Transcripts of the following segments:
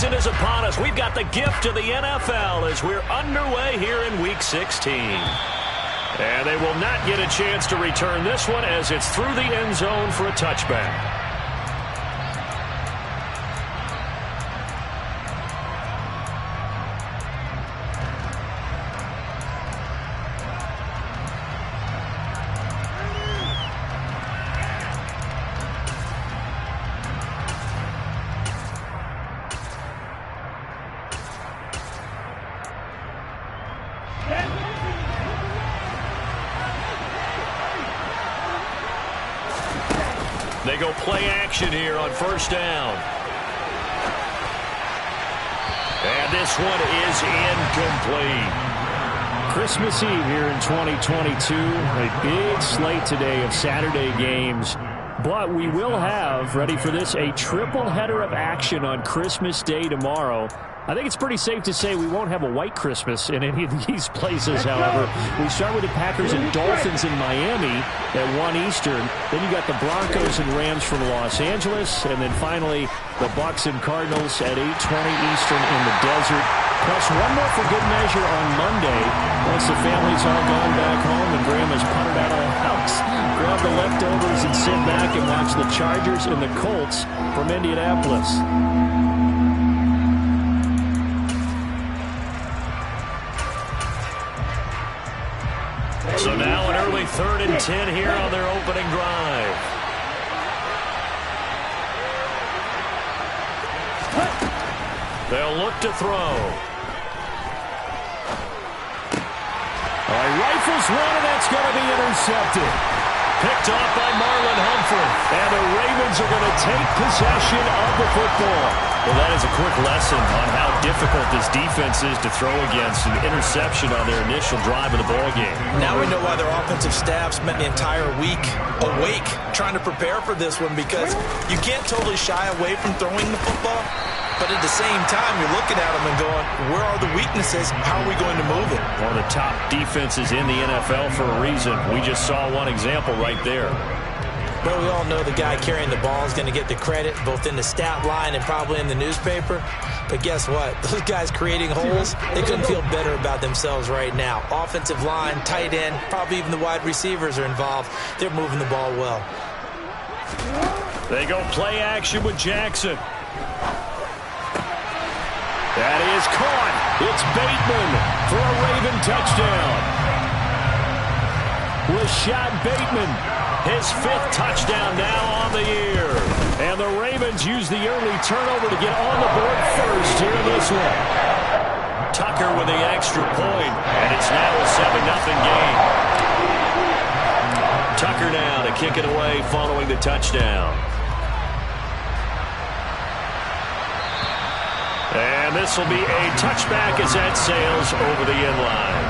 season is upon us. We've got the gift of the NFL as we're underway here in Week 16. And they will not get a chance to return this one as it's through the end zone for a touchback. They go play action here on first down. And this one is incomplete. Christmas Eve here in 2022. A big slate today of Saturday games. But we will have, ready for this, a triple header of action on Christmas Day tomorrow. I think it's pretty safe to say we won't have a white Christmas in any of these places, however. We start with the Packers and Dolphins in Miami at 1 Eastern. Then you got the Broncos and Rams from Los Angeles. And then finally, the Bucs and Cardinals at 8:20 Eastern in the desert. Plus one more for good measure on Monday. Once the family's all gone back home and Grandma's punted out of the house, grab the leftovers and sit back and watch the Chargers and the Colts from Indianapolis. So now an early 3rd and 10 here on their opening drive. They'll look to throw. Rifles one, and that's going to be intercepted. Picked off by Marlon Humphrey. And the Ravens are going to take possession of the football. Well, that is a quick lesson on how difficult this defense is to throw against. An interception on their initial drive of the ballgame. Now we know why their offensive staff spent the entire week awake trying to prepare for this one, because you can't totally shy away from throwing the football. But at the same time, you're looking at them and going, where are the weaknesses? How are we going to move it? One of the top defenses in the NFL for a reason. We just saw one example right there. But we all know the guy carrying the ball is going to get the credit, both in the stat line and probably in the newspaper. But guess what? Those guys creating holes, they couldn't feel better about themselves right now. Offensive line, tight end, probably even the wide receivers are involved. They're moving the ball well. They go play action with Jackson. That is caught. It's Bateman for a Raven touchdown. Rashad Bateman, his 5th touchdown now on the year. And the Ravens use the early turnover to get on the board first here in this one. Tucker with the extra point, and it's now a 7-0 game. Tucker now to kick it away following the touchdown. And this will be a touchback as that sails over the end line.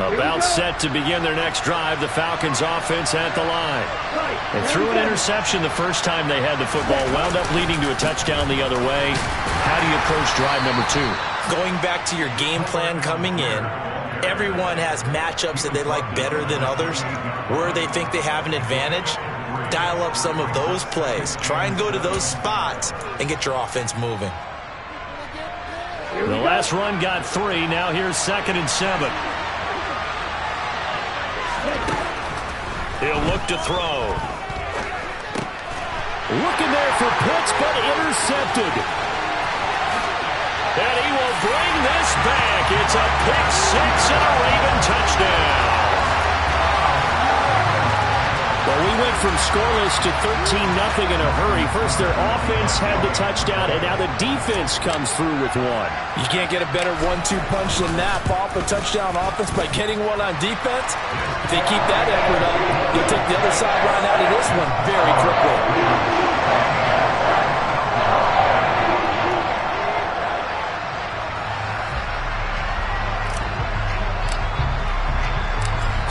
About set to begin their next drive, the Falcons offense at the line. They threw an interception the first time they had the football, wound up leading to a touchdown the other way. How do you approach drive number 2? Going back to your game plan coming in, everyone has matchups that they like better than others. Where they think they have an advantage, dial up some of those plays. Try and go to those spots and get your offense moving. The last run got 3. Now here's 2nd and 7. He'll look to throw. Looking there for Pitts, but intercepted. And he will bring this back. It's a pick 6 and a Raven touchdown. Well, we went from scoreless to 13-0 in a hurry. First, their offense had the touchdown, and now the defense comes through with one. You can't get a better 1-2 punch than that. Off a touchdown offense by getting one on defense. If they keep that effort up, you'll take the other sideline out of this one very quickly.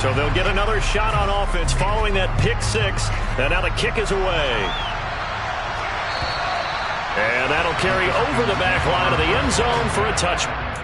So they'll get another shot on offense following that pick six. And now the kick is away. And that'll carry over the back line of the end zone for a touchback.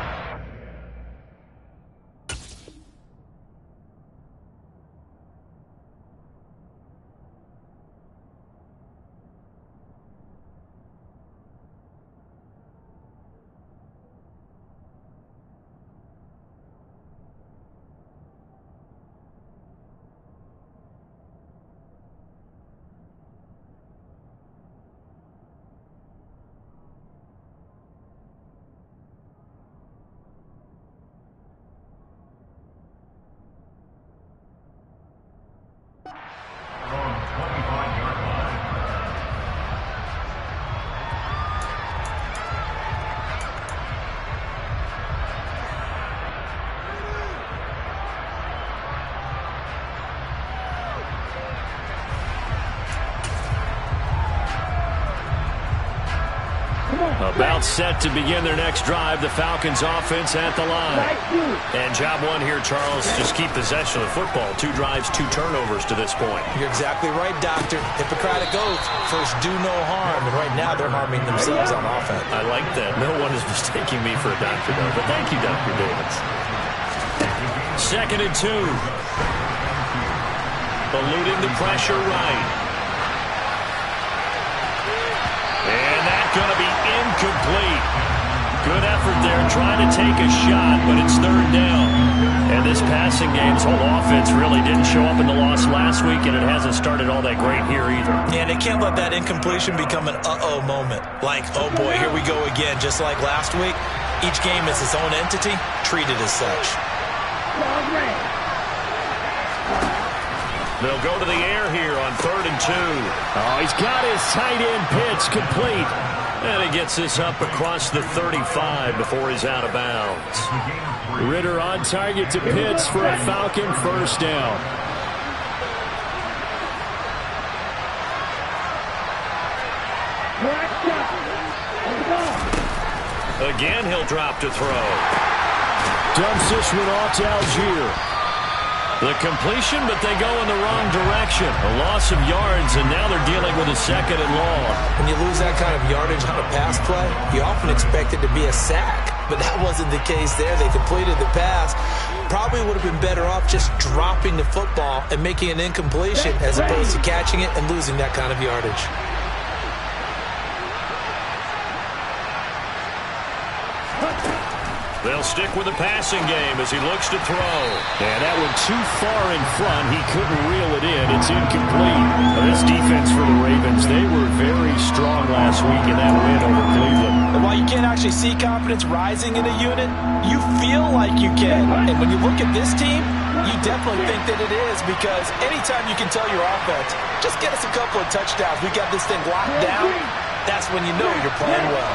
About set to begin their next drive. The Falcons offense at the line. And job one here, Charles, just keep possession of the football. 2 drives, 2 turnovers to this point. You're exactly right, Doctor. Hippocratic oath. First, do no harm. And right now, they're harming themselves on offense. I like that. No one is mistaking me for a doctor, though. But thank you, Dr. Davis. 2nd and 2. Eluding the pressure right. And that's going to be incomplete. Good effort there trying to take a shot, but it's 3rd down. And this passing game's whole offense really didn't show up in the loss last week, and it hasn't started all that great here either. And they can't let that incompletion become an uh-oh moment. Like, oh boy, here we go again. Just like last week, each game is its own entity, treated as such. They'll go to the air here on 3rd and 2. Oh, he's got his tight end pitch complete. And he gets this up across the 35 before he's out of bounds. Ritter on target to Pitts for a Falcon first down. Again, he'll drop to throw. Dumps this one off to Algier. The completion, but they go in the wrong direction. A loss of yards, and now they're dealing with a 2nd and long. When you lose that kind of yardage on a pass play, you often expect it to be a sack. But that wasn't the case there. They completed the pass. Probably would have been better off just dropping the football and making an incompletion as opposed to catching it and losing that kind of yardage. They'll stick with the passing game as he looks to throw. And that one too far in front. He couldn't reel it in. It's incomplete. This defense for the Ravens, they were very strong last week in that win over Cleveland. And while you can't actually see confidence rising in a unit, you feel like you can. And when you look at this team, you definitely think that it is, because anytime you can tell your offense, just get us a couple of touchdowns, we got this thing locked down, that's when you know you're playing well.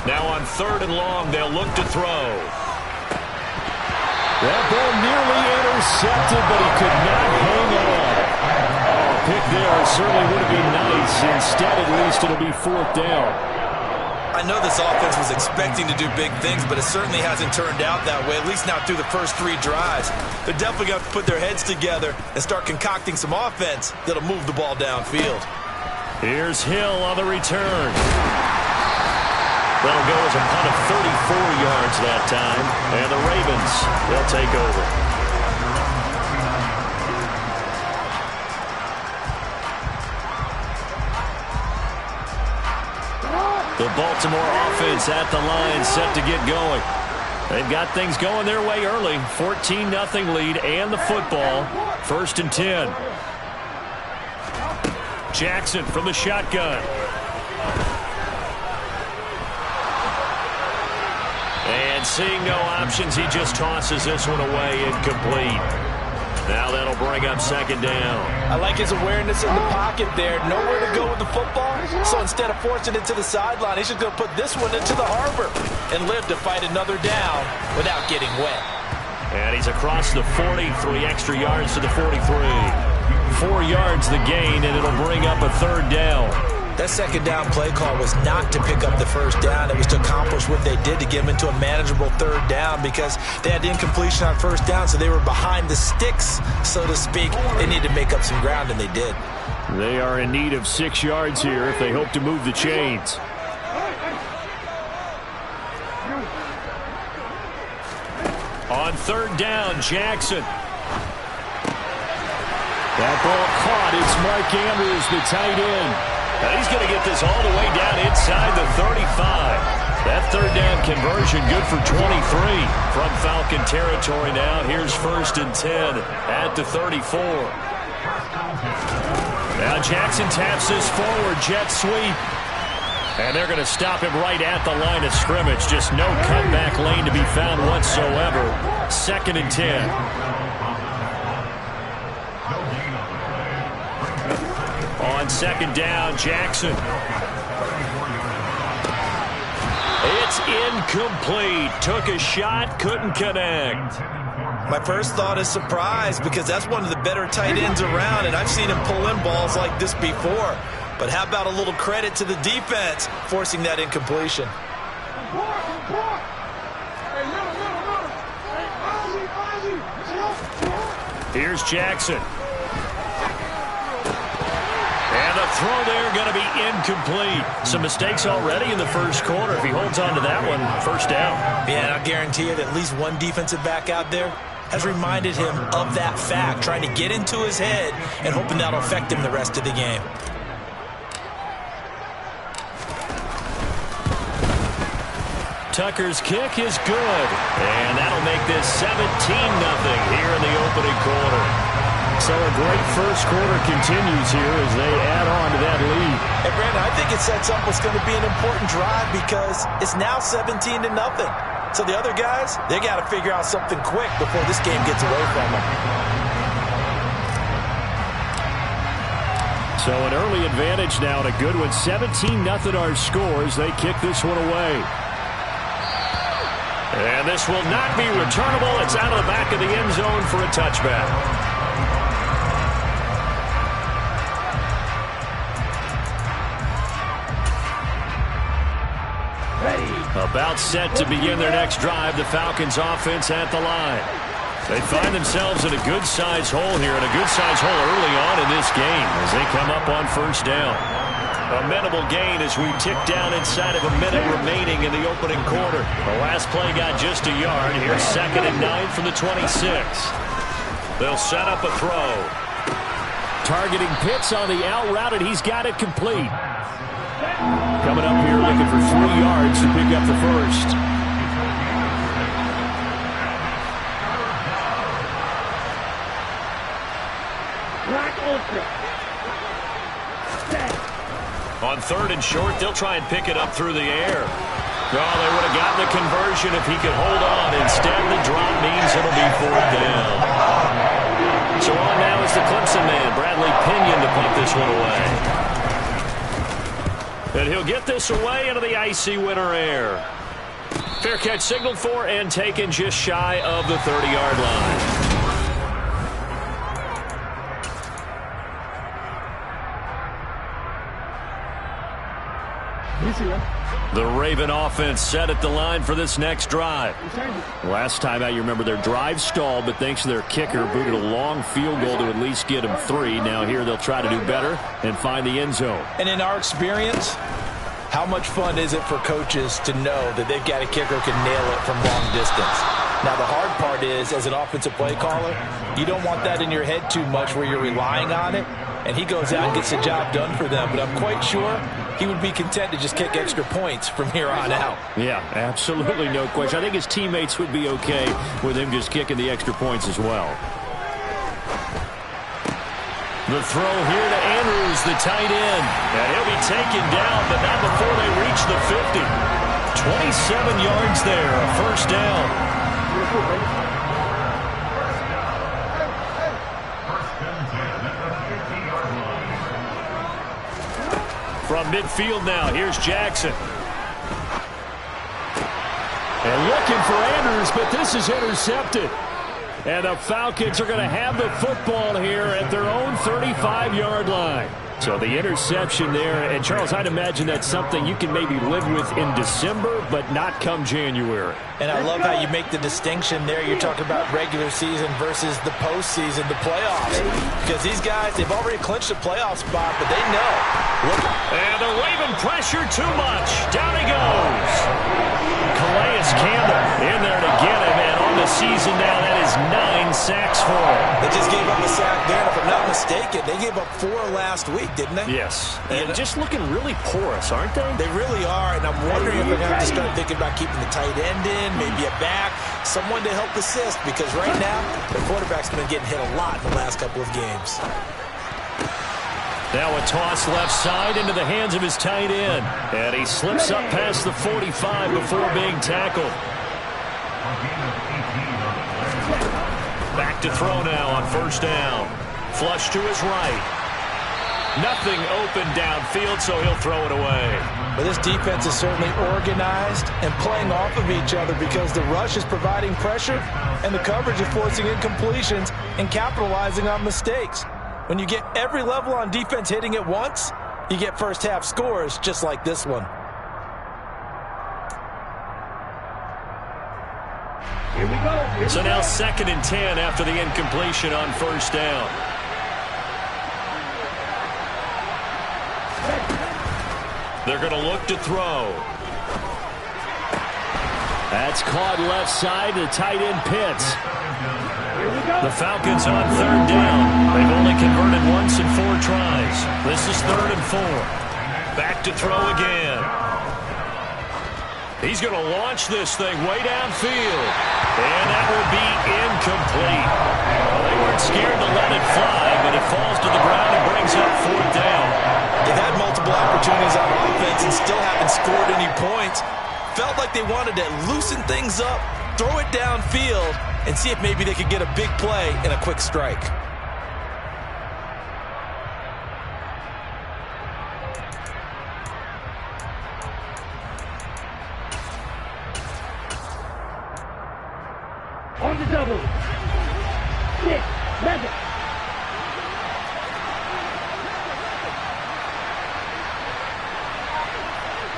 Now on 3rd and long, they'll look to throw. That ball nearly intercepted, but he could not hang on. Oh, pick there certainly would have been nice. Instead, at least, it'll be 4th down. I know this offense was expecting to do big things, but it certainly hasn't turned out that way, at least not through the first 3 drives. They're definitely going to put their heads together and start concocting some offense that'll move the ball downfield. Here's Hill on the return. That'll go as a punt of 34 yards that time. And the Ravens, they'll take over. The Baltimore offense at the line, set to get going. They've got things going their way early. 14-0 lead and the football. 1st and 10. Jackson from the shotgun. And seeing no options, he just tosses this one away, incomplete. Now that'll bring up 2nd down. I like his awareness in the pocket there. Nowhere to go with the football. So instead of forcing it to the sideline, he's just going to put this one into the harbor and live to fight another down without getting wet. And he's across the 40, 3 extra yards to the 43. 4 yards the gain, and it'll bring up a 3rd down. That 2nd down play call was not to pick up the 1st down. It was to accomplish what they did, to get them into a manageable 3rd down, because they had incompletion on 1st down, so they were behind the sticks, so to speak. They needed to make up some ground, and they did. They are in need of 6 yards here if they hope to move the chains. On 3rd down, Jackson. That ball caught. It's Mark Andrews, the tight end. Now he's going to get this all the way down inside the 35. That 3rd down conversion good for 23 from Falcon territory now. Here's 1st and 10 at the 34. Now Jackson taps this forward, jet sweep. And they're going to stop him right at the line of scrimmage. Just no cutback lane to be found whatsoever. 2nd and 10. On 2nd down, Jackson. It's incomplete. Took a shot, couldn't connect. My first thought is surprise, because that's one of the better tight ends around, and I've seen him pull in balls like this before. But how about a little credit to the defense forcing that incompletion? Here's Jackson. And the throw there going to be incomplete. Some mistakes already in the 1st quarter. If he holds on to that one, 1st down. Yeah, and I guarantee you that at least one defensive back out there has reminded him of that fact, trying to get into his head and hoping that'll affect him the rest of the game. Tucker's kick is good. And that'll make this 17-0 here in the opening quarter. So a great 1st quarter continues here as they add on to that lead. And Brandon, I think it sets up what's going to be an important drive, because it's now 17-0. So the other guys, they got to figure out something quick before this game gets away from them. So an early advantage now, and a good one. 17-0 our scores. They kick this one away. And this will not be returnable. It's out of the back of the end zone for a touchback. About set to begin their next drive. The Falcons offense at the line. They find themselves in a good-sized hole here, and a good-sized hole early on in this game as they come up on 1st down. A minimal gain as we tick down inside of a minute remaining in the opening quarter. The last play got just a yard. Here's 2nd and 9 from the 26. They'll set up a throw. Targeting Pitts on the out route, and he's got it complete. Coming up here looking for 3 yards to pick up the 1st. On 3rd and short, they'll try and pick it up through the air. Oh, they would have gotten the conversion if he could hold on. Instead, the drop means it'll be 4th down. So on now is the Clemson man, Bradley Pinion, to punt this one away. And he'll get this away into the icy winter air. Fair catch signaled for and taken just shy of the 30-yard line. The Raven offense set at the line for this next drive. Last time out, you remember their drive stalled, but thanks to their kicker, booted a long field goal to at least get them 3. Now here they'll try to do better and find the end zone. And in our experience, how much fun is it for coaches to know that they've got a kicker who can nail it from long distance? Now, the hard part is, as an offensive play caller, you don't want that in your head too much where you're relying on it, and he goes out and gets the job done for them. But I'm quite sure he would be content to just kick extra points from here on out. Yeah, absolutely no question. I think his teammates would be okay with him just kicking the extra points as well. The throw here to Andrews, the tight end. And he'll be taken down, but not before they reach the 50. 27 yards there, a 1st down. From midfield now, here's Jackson. And looking for Andrews, but this is intercepted. And the Falcons are going to have the football here at their own 35-yard line. So the interception there, and Charles, I'd imagine that's something you can maybe live with in December, but not come January. And I love how you make the distinction there. You're talking about regular season versus the postseason, the playoffs. Because these guys, they've already clinched a playoff spot, but they know. Look. And the Raven pressure too much. Down he goes. Calais Campbell in there to get him, and on the season now, that is 9 sacks for him. They just gave up a sack there, and if I'm not mistaken, they gave up 4 last week, didn't they? Yes. And just looking really porous, aren't they? They really are, and I'm wondering if they're going to have to start thinking about keeping the tight end in, maybe a back, someone to help assist, because right now, their quarterback's been getting hit a lot in the last couple of games. Now a toss left side into the hands of his tight end. And he slips up past the 45 before being tackled. Back to throw now on first down. Flush to his right. Nothing open downfield, so he'll throw it away. But this defense is certainly organized and playing off of each other because the rush is providing pressure and the coverage is forcing incompletions and capitalizing on mistakes. When you get every level on defense hitting at once, you get first half scores just like this one. Here we go. So now 2nd and 10 after the incompletion on first down. They're going to look to throw. That's caught left side. The tight end Pitts. The Falcons on 3rd down. They've only converted once in 4 tries. This is 3rd and 4. Back to throw again. He's going to launch this thing way downfield. And that will be incomplete. Well, they weren't scared to let it fly, but it falls to the ground and brings up 4th down. They've had multiple opportunities on offense and still haven't scored any points. Felt like they wanted to loosen things up, throw it downfield, and see if maybe they could get a big play and a quick strike. On the double. 6, Madden.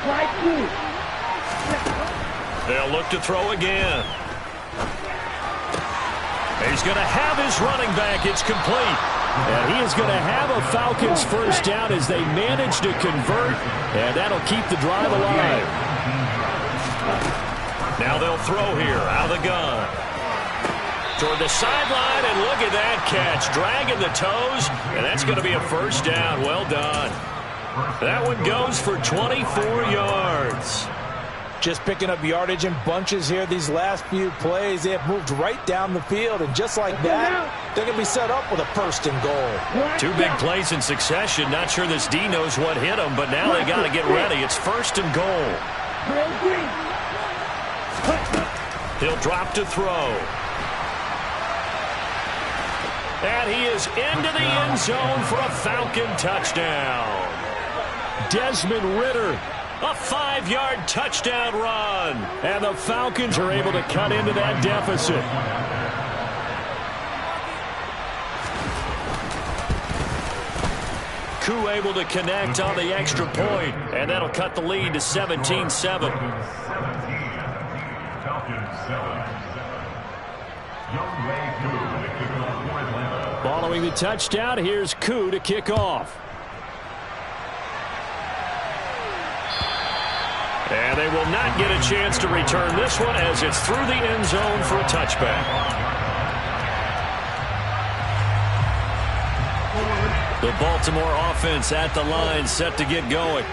Right 2. They'll look to throw again. He's going to have his running back. It's complete. And he is going to have a Falcons first down as they manage to convert, and that'll keep the drive alive. Now they'll throw here out of the gun. Toward the sideline, and look at that catch. Dragging the toes, and that's going to be a first down. Well done. That one goes for 24 yards. Just picking up yardage in bunches here these last few plays. They have moved right down the field, and just like that, they're going to be set up with a 1st and goal. 2 big plays in succession. Not sure this D knows what hit them, but now they got to get ready. It's 1st and goal. He'll drop to throw. And he is into the end zone for a Falcon touchdown. Desmond Ridder. A 5-yard touchdown run. And the Falcons are able to cut into that deficit. Koo able to connect on the extra point, and that'll cut the lead to 17-7. Following the touchdown, here's Koo to kick off. And they will not get a chance to return this one as it's through the end zone for a touchback. The Baltimore offense at the line set to get going.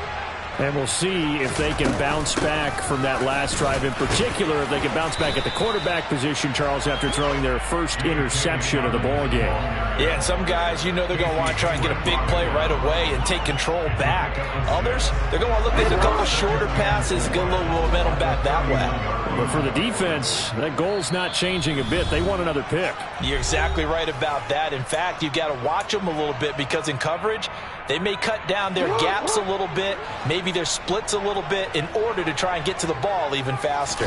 And we'll see if they can bounce back from that last drive, in particular if they can bounce back at the quarterback position, Charles, after throwing their first interception of the ball game. Yeah, and some guys, you know they're going to want to try and get a big play right away and take control back. Others, they're going to want to look at a couple shorter passes, get a little momentum back that way. But for the defense, that goal's not changing a bit. They want another pick. You're exactly right about that. In fact, you've got to watch them a little bit because in coverage, they may cut down their gaps a little bit, maybe their splits a little bit in order to try and get to the ball even faster.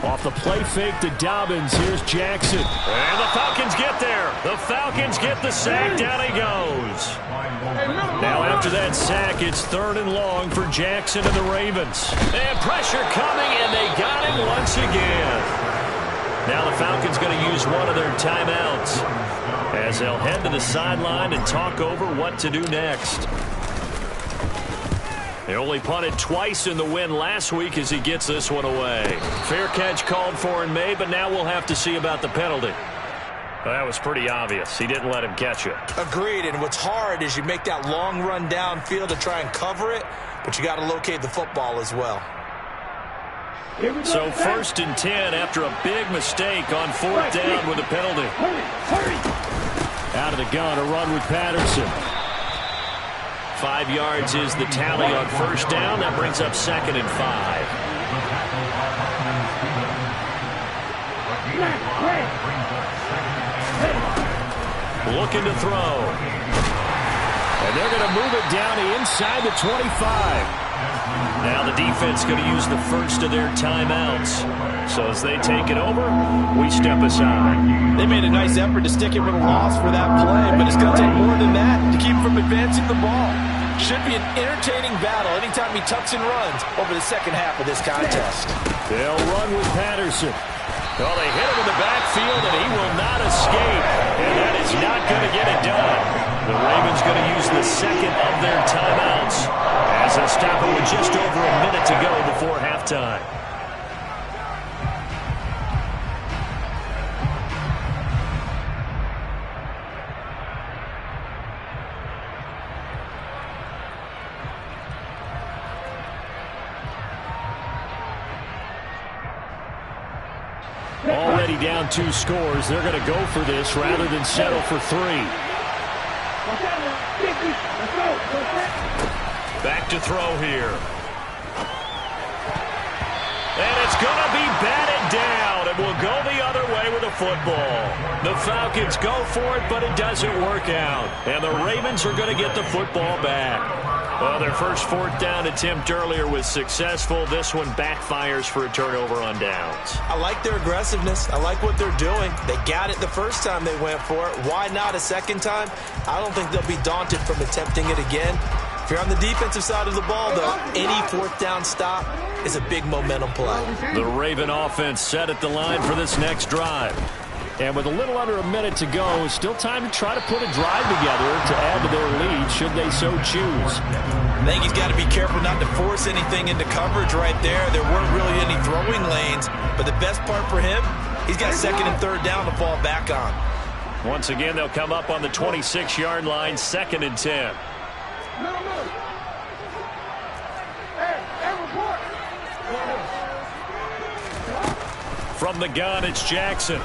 Off the play fake to Dobbins. Here's Jackson. And the Falcons get there. The Falcons get the sack. Down he goes. Now after that sack, it's 3rd and long for Jackson and the Ravens. And pressure coming, and they got him once again. Now the Falcons going to use one of their timeouts as they'll head to the sideline and talk over what to do next. They only punted twice in the win last week as he gets this one away. Fair catch called for and made, but now we'll have to see about the penalty. Well, that was pretty obvious. He didn't let him catch it. Agreed, and what's hard is you make that long run downfield to try and cover it, but you got to locate the football as well. So 1st and 10 after a big mistake on 4th down with a penalty. Out of the gun, a run with Patterson. 5 yards is the tally on 1st down. That brings up 2nd and 5. Looking to throw. And they're going to move it down to inside the 25. Now the defense going to use the first of their timeouts. So as they take it over, we step aside. They made a nice effort to stick it with a loss for that play, but it's going to take more than that to keep from advancing the ball. Should be an entertaining battle anytime he tucks and runs over the second half of this contest. They'll run with Patterson. Well, they hit him in the backfield, and he will not escape. And that is not going to get it done. The Ravens going to use the second of their timeouts as they stop it with just over a minute to go before halftime. Already down 2 scores. They're going to go for this rather than settle for 3. Back to throw here. And it's going to be batted down, and will go the other way with the football. The Falcons go for it, but it doesn't work out. And the Ravens are going to get the football back. Well, their first 4th down attempt earlier was successful. This one backfires for a turnover on downs. I like their aggressiveness. I like what they're doing. They got it the first time they went for it. Why not a second time? I don't think they'll be daunted from attempting it again. If you're on the defensive side of the ball, though, any 4th down stop is a big momentum play. The Raven offense set at the line for this next drive. And with a little under a minute to go, still time to try to put a drive together to add to their lead should they so choose. I think he's got to be careful not to force anything into coverage right there. There weren't really any throwing lanes, but the best part for him, he's got 2nd and 3rd down to fall back on. Once again, they'll come up on the 26-yard line, 2nd and 10. From the gun, it's Jackson.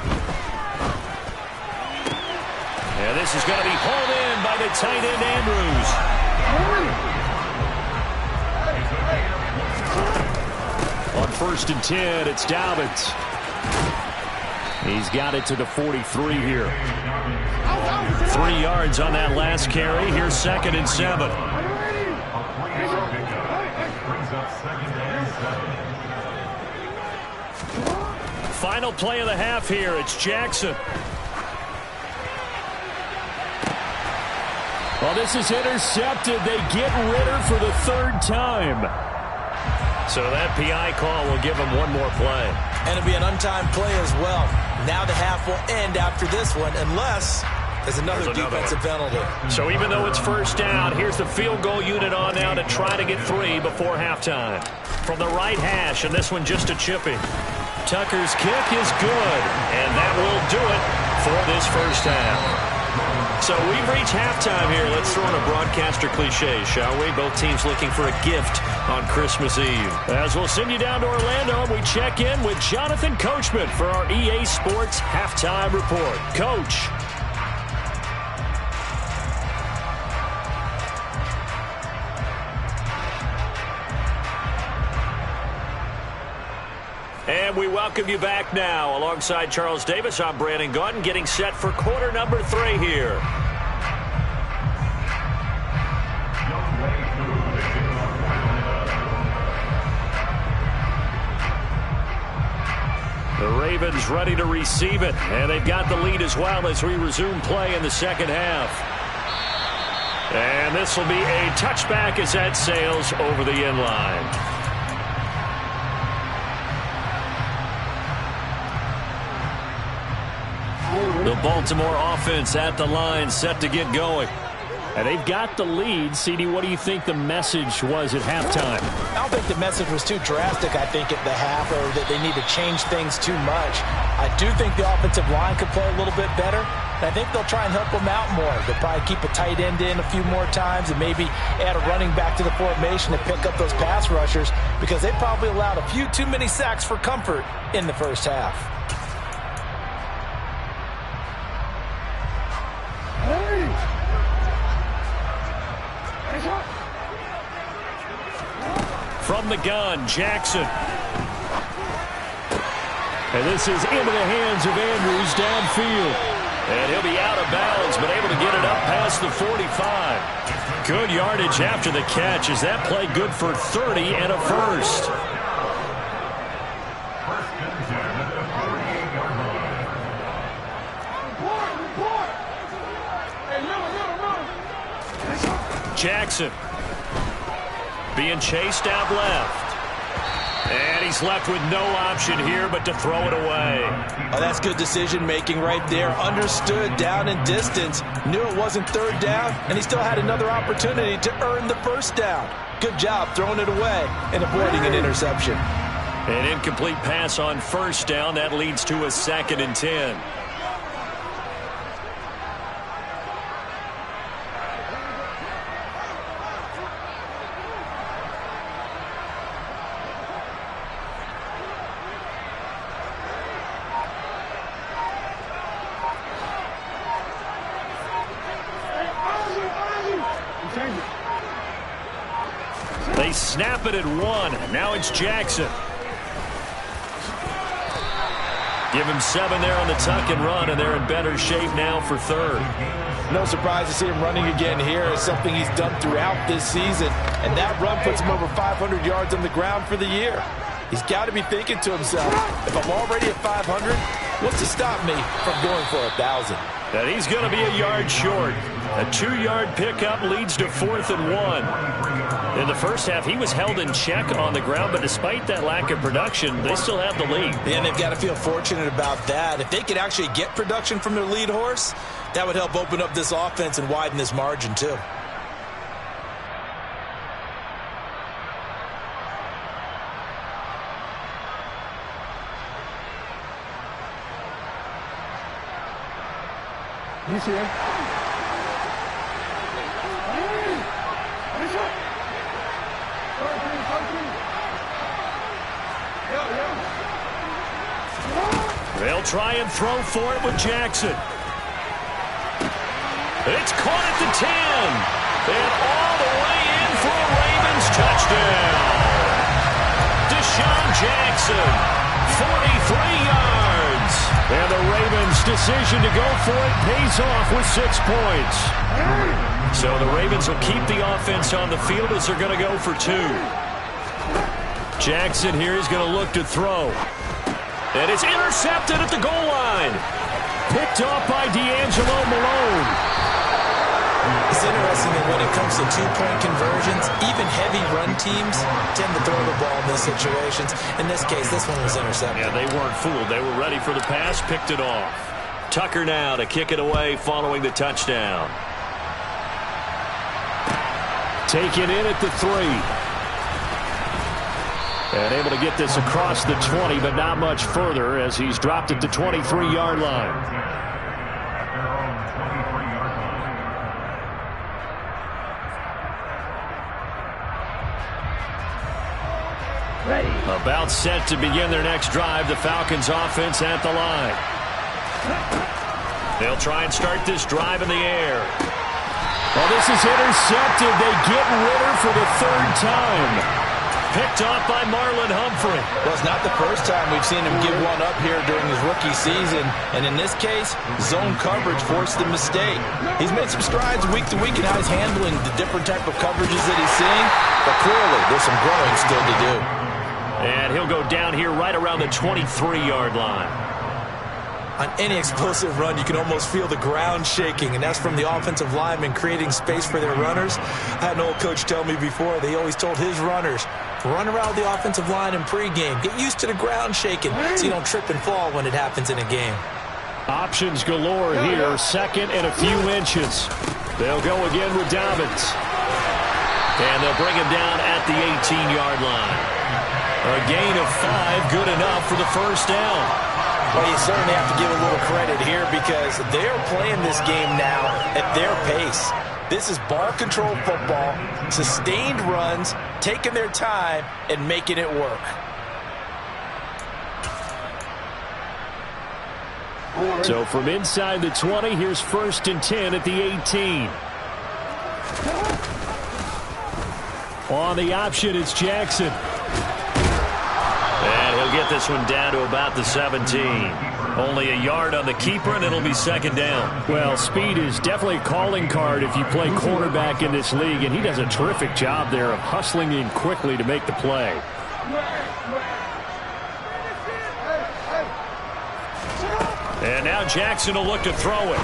And this is going to be hauled in by the tight end, Andrews. On 1st and 10, it's Dobbins. He's got it to the 43 here. 3 yards on that last carry. Here's 2nd and 7. Final play of the half here. It's Jackson. Well, this is intercepted. They get Ritter for the 3rd time. So that PI call will give him one more play. And it'll be an untimed play as well. Now the half will end after this one, unless there's another defensive penalty. So even though it's 1st down, here's the field goal unit on now to try to get 3 before halftime. From the right hash, and this one just a chipping. Tucker's kick is good, and that will do it for this 1st half. So we've reached halftime here. Let's throw in a broadcaster cliche, shall we? Both teams looking for a gift on Christmas Eve. As we'll send you down to Orlando, and we check in with Jonathan Coachman for our EA Sports Halftime Report. Coach. And we welcome you back now. Alongside Charles Davis, I'm Brandon Gaudin, getting set for quarter number 3 here. The Ravens ready to receive it, and they've got the lead as well as we resume play in the second half. And this will be a touchback as that sails over the end line. The Baltimore offense at the line, set to get going. And they've got the lead. CD, what do you think the message was at halftime? I don't think the message was too drastic, I think, at the half, or that they need to change things too much. I do think the offensive line could play a little bit better. And I think they'll try and help them out more. They'll probably keep a tight end in a few more times and maybe add a running back to the formation and pick up those pass rushers, because they probably allowed a few too many sacks for comfort in the first half. From the gun, Jackson. And this is into the hands of Andrews downfield. And he'll be out of bounds, but able to get it up past the 45. Good yardage after the catch. Is that play good for 30 and a first? Jackson being chased out left. And he's left with no option here but to throw it away. Oh, that's good decision-making right there. Understood down and distance. Knew it wasn't third down, and he still had another opportunity to earn the first down. Good job throwing it away and avoiding an interception. An incomplete pass on first down. That leads to a 2nd and 10. They snap it at 1. Now it's Jackson. Give him 7 there on the tuck and run, and they're in better shape now for 3rd. No surprise to see him running again here. It's something he's done throughout this season, and that run puts him over 500 yards on the ground for the year. He's got to be thinking to himself, if I'm already at 500, what's to stop me from going for 1,000? And he's going to be a yard short. A 2-yard pickup leads to 4th and 1. In the first half, he was held in check on the ground, but despite that lack of production, they still have the lead. And they've got to feel fortunate about that. If they could actually get production from their lead horse, that would help open up this offense and widen this margin too. You see him? They'll try and throw for it with Jackson. It's caught at the 10. And all the way in for a Ravens touchdown. Deshaun Jackson, 43 yards. And the Ravens' decision to go for it pays off with 6 points. So the Ravens will keep the offense on the field as they're going to go for 2. Jackson here is going to look to throw. And it's intercepted at the goal line. Picked off by D'Angelo Malone. It's interesting that when it comes to 2-point conversions, even heavy run teams tend to throw the ball in these situations. In this case, this one was intercepted. Yeah, they weren't fooled. They were ready for the pass, picked it off. Tucker now to kick it away following the touchdown. Taken in at the 3. And able to get this across the 20, but not much further as he's dropped at the 23-yard line. Ready. About set to begin their next drive, the Falcons offense at the line. They'll try and start this drive in the air. Well, this is intercepted. They get Ritter for the 3rd time. Picked off by Marlon Humphrey. Well, it's not the first time we've seen him give one up here during his rookie season. And in this case, zone coverage forced the mistake. He's made some strides week to week in how he's handling the different type of coverages that he's seeing. But clearly, there's some growing still to do. And he'll go down here right around the 23-yard line. On any explosive run, you can almost feel the ground shaking, and that's from the offensive linemen creating space for their runners. I had an old coach tell me before, they always told his runners, run around the offensive line in pregame. Get used to the ground shaking so you don't trip and fall when it happens in a game. Options galore here, second and a few inches. They'll go again with Dobbins. And they'll bring him down at the 18-yard line. A gain of 5, good enough for the first down. Well, you certainly have to give a little credit here because they're playing this game now at their pace. This is ball control football, sustained runs, taking their time, and making it work. So from inside the 20, here's 1st and 10 at the 18. On the option, it's Jackson. And he'll get this one down to about the 17. Only a yard on the keeper, and it'll be 2nd down. Well, speed is definitely a calling card if you play quarterback in this league, and he does a terrific job there of hustling in quickly to make the play. And now Jackson will look to throw it.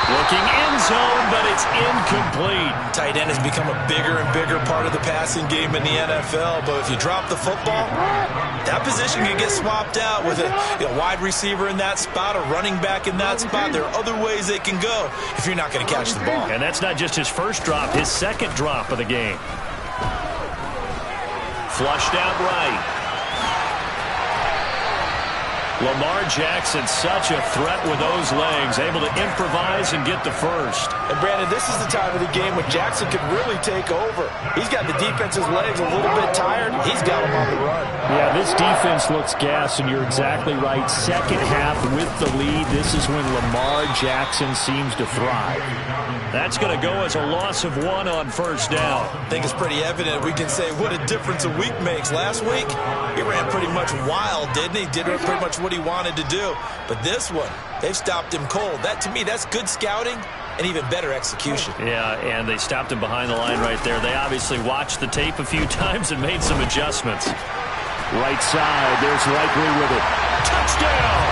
Looking end zone, but it's incomplete. Tight end has become a bigger and bigger part of the passing game in the NFL, but if you drop the football, that position can get swapped out with a wide receiver in that spot, a running back in that spot. There are other ways they can go if you're not going to catch the ball. And that's not just his first drop, his second drop of the game. Flushed out right. Lamar Jackson, such a threat with those legs, able to improvise and get the first. And Brandon, this is the time of the game when Jackson could really take over. He's got the defense's legs a little bit tired. He's got them on the run. Yeah, this defense looks gassed, and you're exactly right. Second half with the lead, this is when Lamar Jackson seems to thrive. That's going to go as a loss of 1 on 1st down. I think it's pretty evident. We can say what a difference a week makes. Last week, he ran pretty much wild, didn't he? Did pretty much what he wanted to do. But this one, they've stopped him cold. That, to me, that's good scouting and even better execution. Yeah, and they stopped him behind the line right there. They obviously watched the tape a few times and made some adjustments. Right side, there's Likely with it. Touchdown!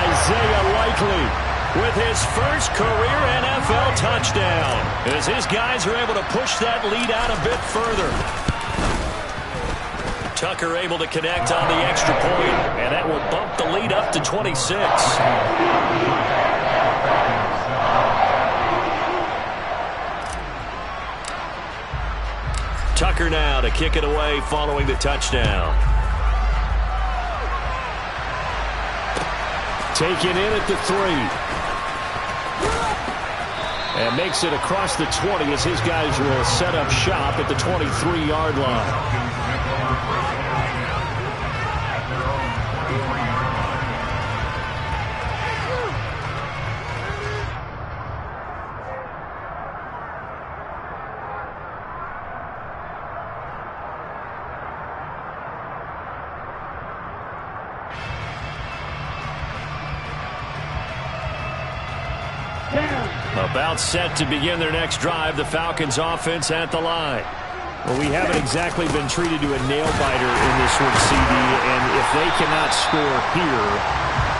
Isaiah Likely with his first career NFL touchdown, as his guys are able to push that lead out a bit further. Tucker able to connect on the extra point, and that will bump the lead up to 26. Tucker now to kick it away following the touchdown. Taken in at the 3. And makes it across the 20 as his guys will set up shop at the 23-yard line. About set to begin their next drive, the Falcons offense at the line. Well, we haven't exactly been treated to a nail-biter in this one, CD, and if they cannot score here,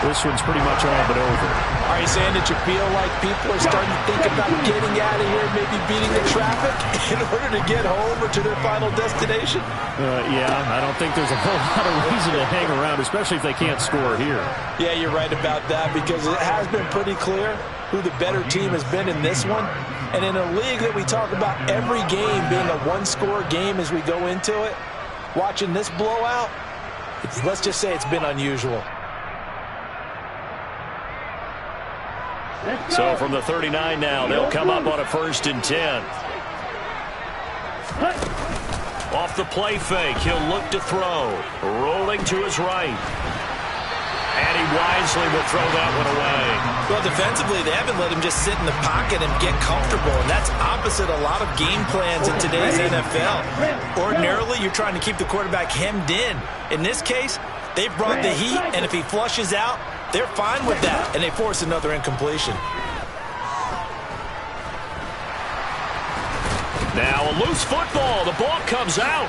this one's pretty much all but over. Are you saying that you feel like people are starting to think about getting out of here, maybe beating the traffic in order to get home or to their final destination? Yeah, I don't think there's a whole lot of reason to hang around, especially if they can't score here. Yeah, you're right about that, because it has been pretty clear who the better team has been in this one. And in a league that we talk about every game being a one-score game as we go into it, watching this blowout, let's just say it's been unusual. So from the 39 now, they'll come up on a 1st and 10. Off the play fake, he'll look to throw. Rolling to his right. And he wisely will throw that one away. Well, defensively, they haven't let him just sit in the pocket and get comfortable, and that's opposite a lot of game plans in today's NFL. Ordinarily, you're trying to keep the quarterback hemmed in. In this case, they've brought the heat, and if he flushes out, they're fine with that, and they force another incompletion. Now a loose football. The ball comes out.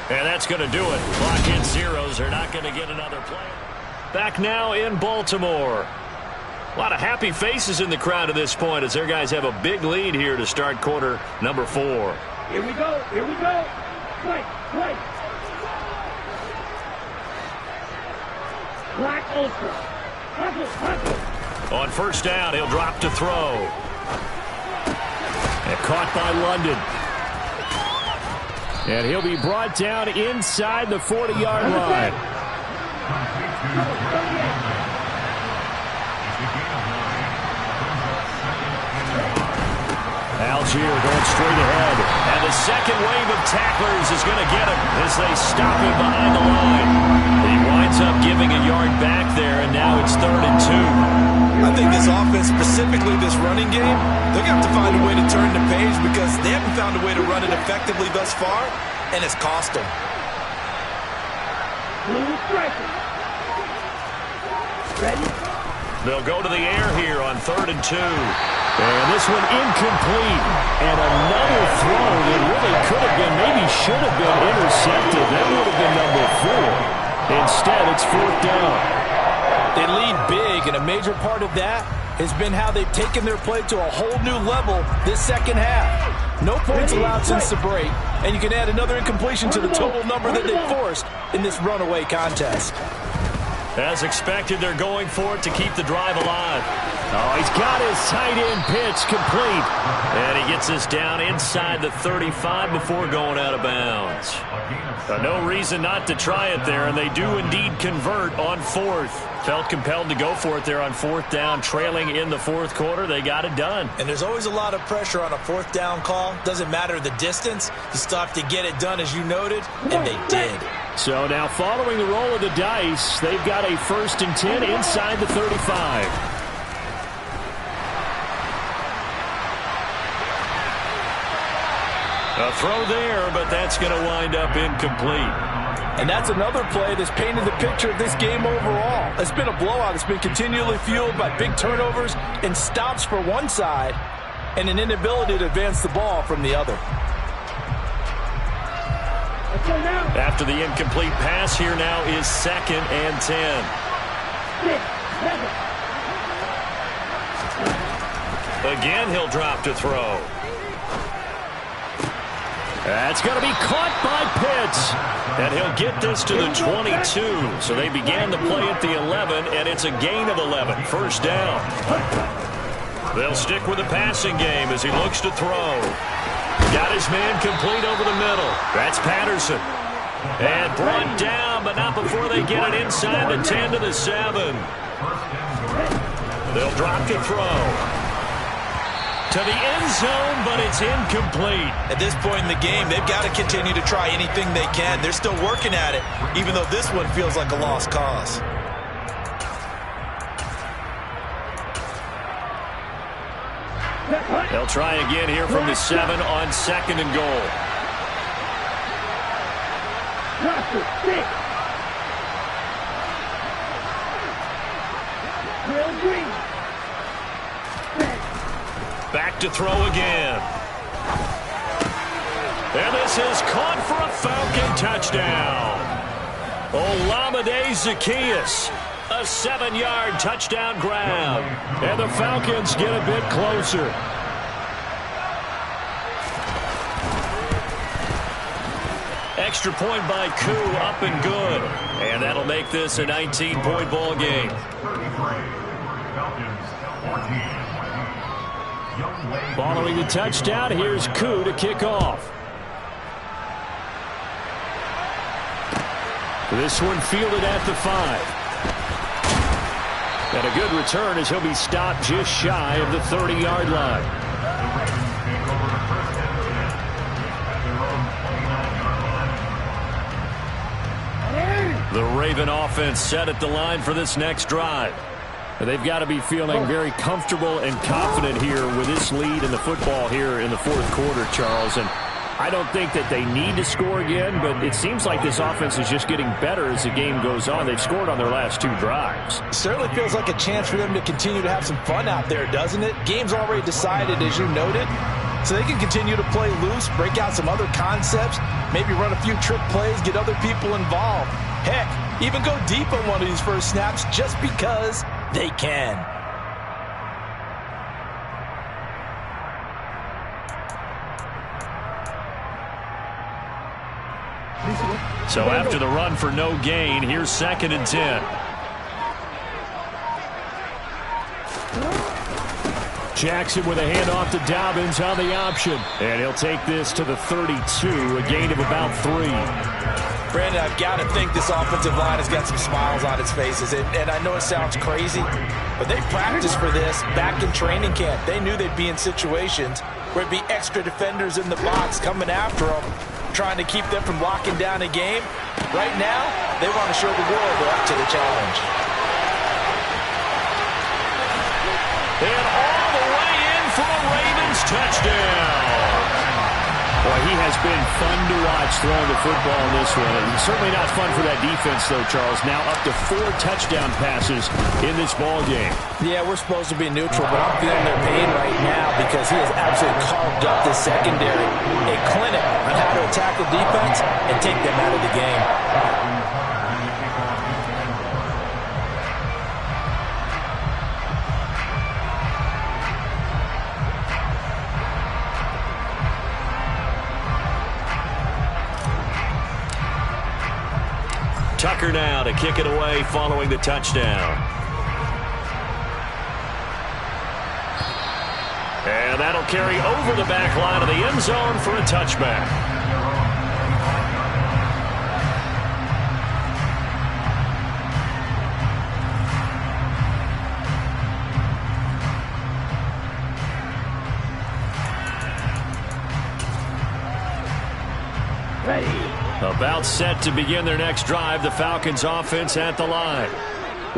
And that's going to do it. Clock in zeros. They're not going to get another play. Back now in Baltimore. A lot of happy faces in the crowd at this point as their guys have a big lead here to start quarter number 4. Here we go. Here we go. Play. Play. Clock ultra. Hustle. On first down, he'll drop to throw. And caught by London. And he'll be brought down inside the 40-yard line. Algier going straight ahead. And the second wave of tacklers is going to get him as they stop him behind the line. He winds up giving a yard back there, and now it's 3rd and 2. I think this offense, specifically this running game, they're going to have to find a way to turn the page because they haven't found a way to run it effectively thus far, and it's cost them. Ready? They'll go to the air here on 3rd and 2. And this one incomplete. And another throw that really could have been, maybe should have been intercepted. That would have been number 4. Instead, it's 4th down. They lead big, and a major part of that has been how they've taken their play to a whole new level this second half. No points allowed since the break, and you can add another incompletion to the total number that they forced in this runaway contest. As expected, they're going for it to keep the drive alive. Oh, he's got his tight end pitch complete. And he gets this down inside the 35 before going out of bounds. No reason not to try it there, and they do indeed convert on 4th. Felt compelled to go for it there on 4th down, trailing in the 4th quarter. They got it done. And there's always a lot of pressure on a 4th down call. Doesn't matter the distance. You still have to get it done, as you noted, and they did. So now following the roll of the dice, they've got a 1st and 10 inside the 35. A throw there, but that's going to wind up incomplete. And that's another play that's painted the picture of this game overall. It's been a blowout. It's been continually fueled by big turnovers and stops for one side and an inability to advance the ball from the other. After the incomplete pass, here now is 2nd and 10. Again, he'll drop to throw. That's going to be caught by Pitts. And he'll get this to the 22. So they began the play at the 11, and it's a gain of 11. 1st down. They'll stick with the passing game as he looks to throw. Got his man complete over the middle. That's Patterson. And brought down, but not before they get it inside the 10 to the 7. They'll drop to throw. To the end zone, but it's incomplete. At this point in the game, they've got to continue to try anything they can. They're still working at it, even though this one feels like a lost cause. They'll try again here from the 7 on 2nd and goal. Back to throw again. And this is caught for a Falcon touchdown. Olamide Zaccheaus, a 7-yard touchdown grab. And the Falcons get a bit closer. Extra point by Koo, up and good. And that'll make this a 19-point ball game. Following the touchdown, here's Koo to kick off. This one fielded at the 5. And a good return as he'll be stopped just shy of the 30-yard line. The Raven offense set at the line for this next drive. They've got to be feeling very comfortable and confident here with this lead in the football here in the 4th quarter, Charles. And I don't think that they need to score again, but it seems like this offense is just getting better as the game goes on. They've scored on their last 2 drives. Certainly feels like a chance for them to continue to have some fun out there, doesn't it? Game's already decided, as you noted. so they can continue to play loose, break out some other concepts, maybe run a few trick plays, get other people involved. Heck, even go deep on one of these first snaps just because they can. So after the run for no gain, here's 2nd and 10. Jackson with a handoff to Dobbins on the option. And he'll take this to the 32, a gain of about 3. Brandon, I've got to think this offensive line has got some smiles on its faces. And I know it sounds crazy, but they practiced for this back in training camp. They knew they'd be in situations where it'd be extra defenders in the box coming after them, trying to keep them from locking down a game. Right now, they want to show the world they're up to the challenge. And all the way in for a Ravens touchdown. Boy, he has been fun to watch throwing the football in this one. And certainly not fun for that defense, though, Charles. Now up to 4 touchdown passes in this ball game. Yeah, we're supposed to be neutral, but I'm feeling their pain right now because he has absolutely carved up the secondary. A clinic on how to attack the defense and take them out of the game. Tucker now to kick it away following the touchdown. And that'll carry over the back line of the end zone for a touchback. About set to begin their next drive. The Falcons offense at the line.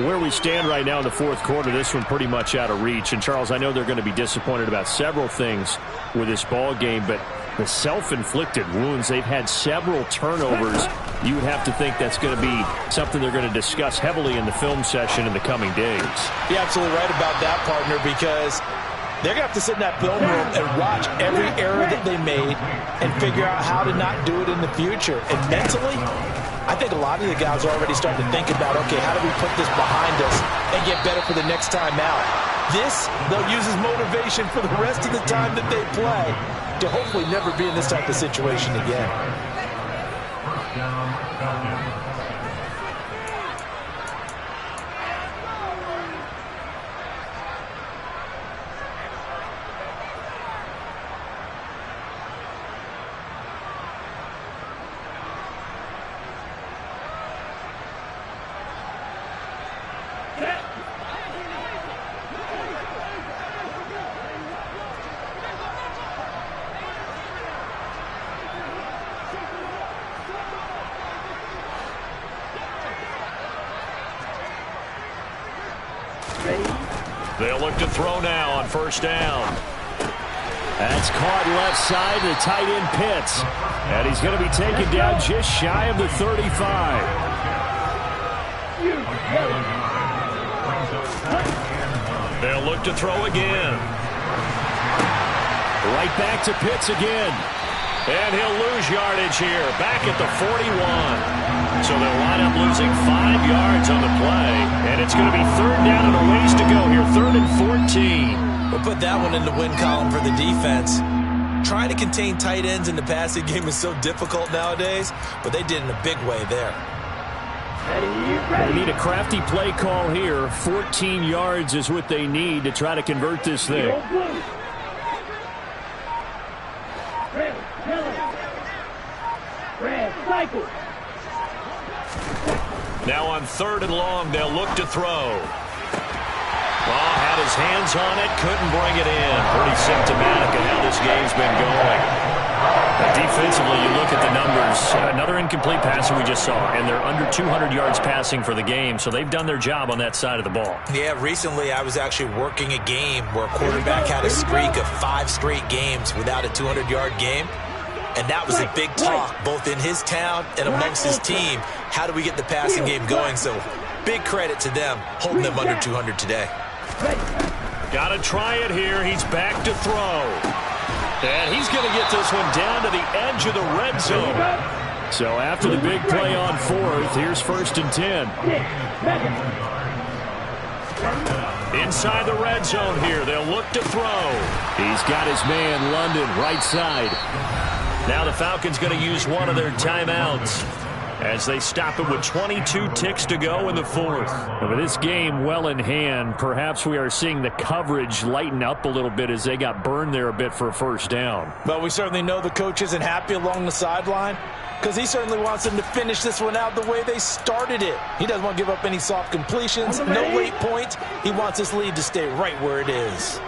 Where we stand right now in the 4th quarter, this one pretty much out of reach. And, Charles, I know they're going to be disappointed about several things with this ball game, but the self-inflicted wounds, they've had several turnovers. You would have to think that's going to be something they're going to discuss heavily in the film session in the coming days. You're absolutely right about that, partner, because they're going to have to sit in that film room and watch every error that they made and figure out how to not do it in the future. And mentally, I think a lot of the guys are already starting to think about, okay, how do we put this behind us and get better for the next time out? This, they'll use as motivation for the rest of the time that they play to hopefully never be in this type of situation again. They'll look to throw now on 1st down. That's caught left side to tight end Pitts. And he's going to be taken down just shy of the 35. They'll look to throw again. Right back to Pitts again. And he'll lose yardage here, back at the 41. So they'll line up losing 5 yards on the play. And it's going to be 3rd down and a ways to go here, 3rd and 14. We'll put that one in the win column for the defense. Trying to contain tight ends in the passing game is so difficult nowadays, but they did in a big way there. They need a crafty play call here. 14 yards is what they need to try to convert this thing. Now on 3rd and long, they'll look to throw. Ball had his hands on it, couldn't bring it in. Pretty symptomatic of how this game's been going. Defensively, you look at the numbers. Another incomplete passer we just saw, and they're under 200 yards passing for the game, so they've done their job on that side of the ball. Yeah, recently I was actually working a game where a quarterback had a streak of 5 straight games without a 200-yard game. And that was a big talk, both in his town and amongst his team. How do we get the passing game going? So big credit to them, holding them under 200 today. Got to try it here. He's back to throw. And he's going to get this one down to the edge of the red zone. So after the big play on fourth, here's 1st and 10. Inside the red zone here, they'll look to throw. He's got his man, London, right side. Now the Falcons going to use one of their timeouts as they stop it with 22 ticks to go in the fourth. And with this game well in hand, perhaps we are seeing the coverage lighten up a little bit as they got burned there a bit for a 1st down. But we certainly know the coach isn't happy along the sideline because he certainly wants them to finish this one out the way they started it. He doesn't want to give up any soft completions, no late points. He wants his lead to stay right where it is.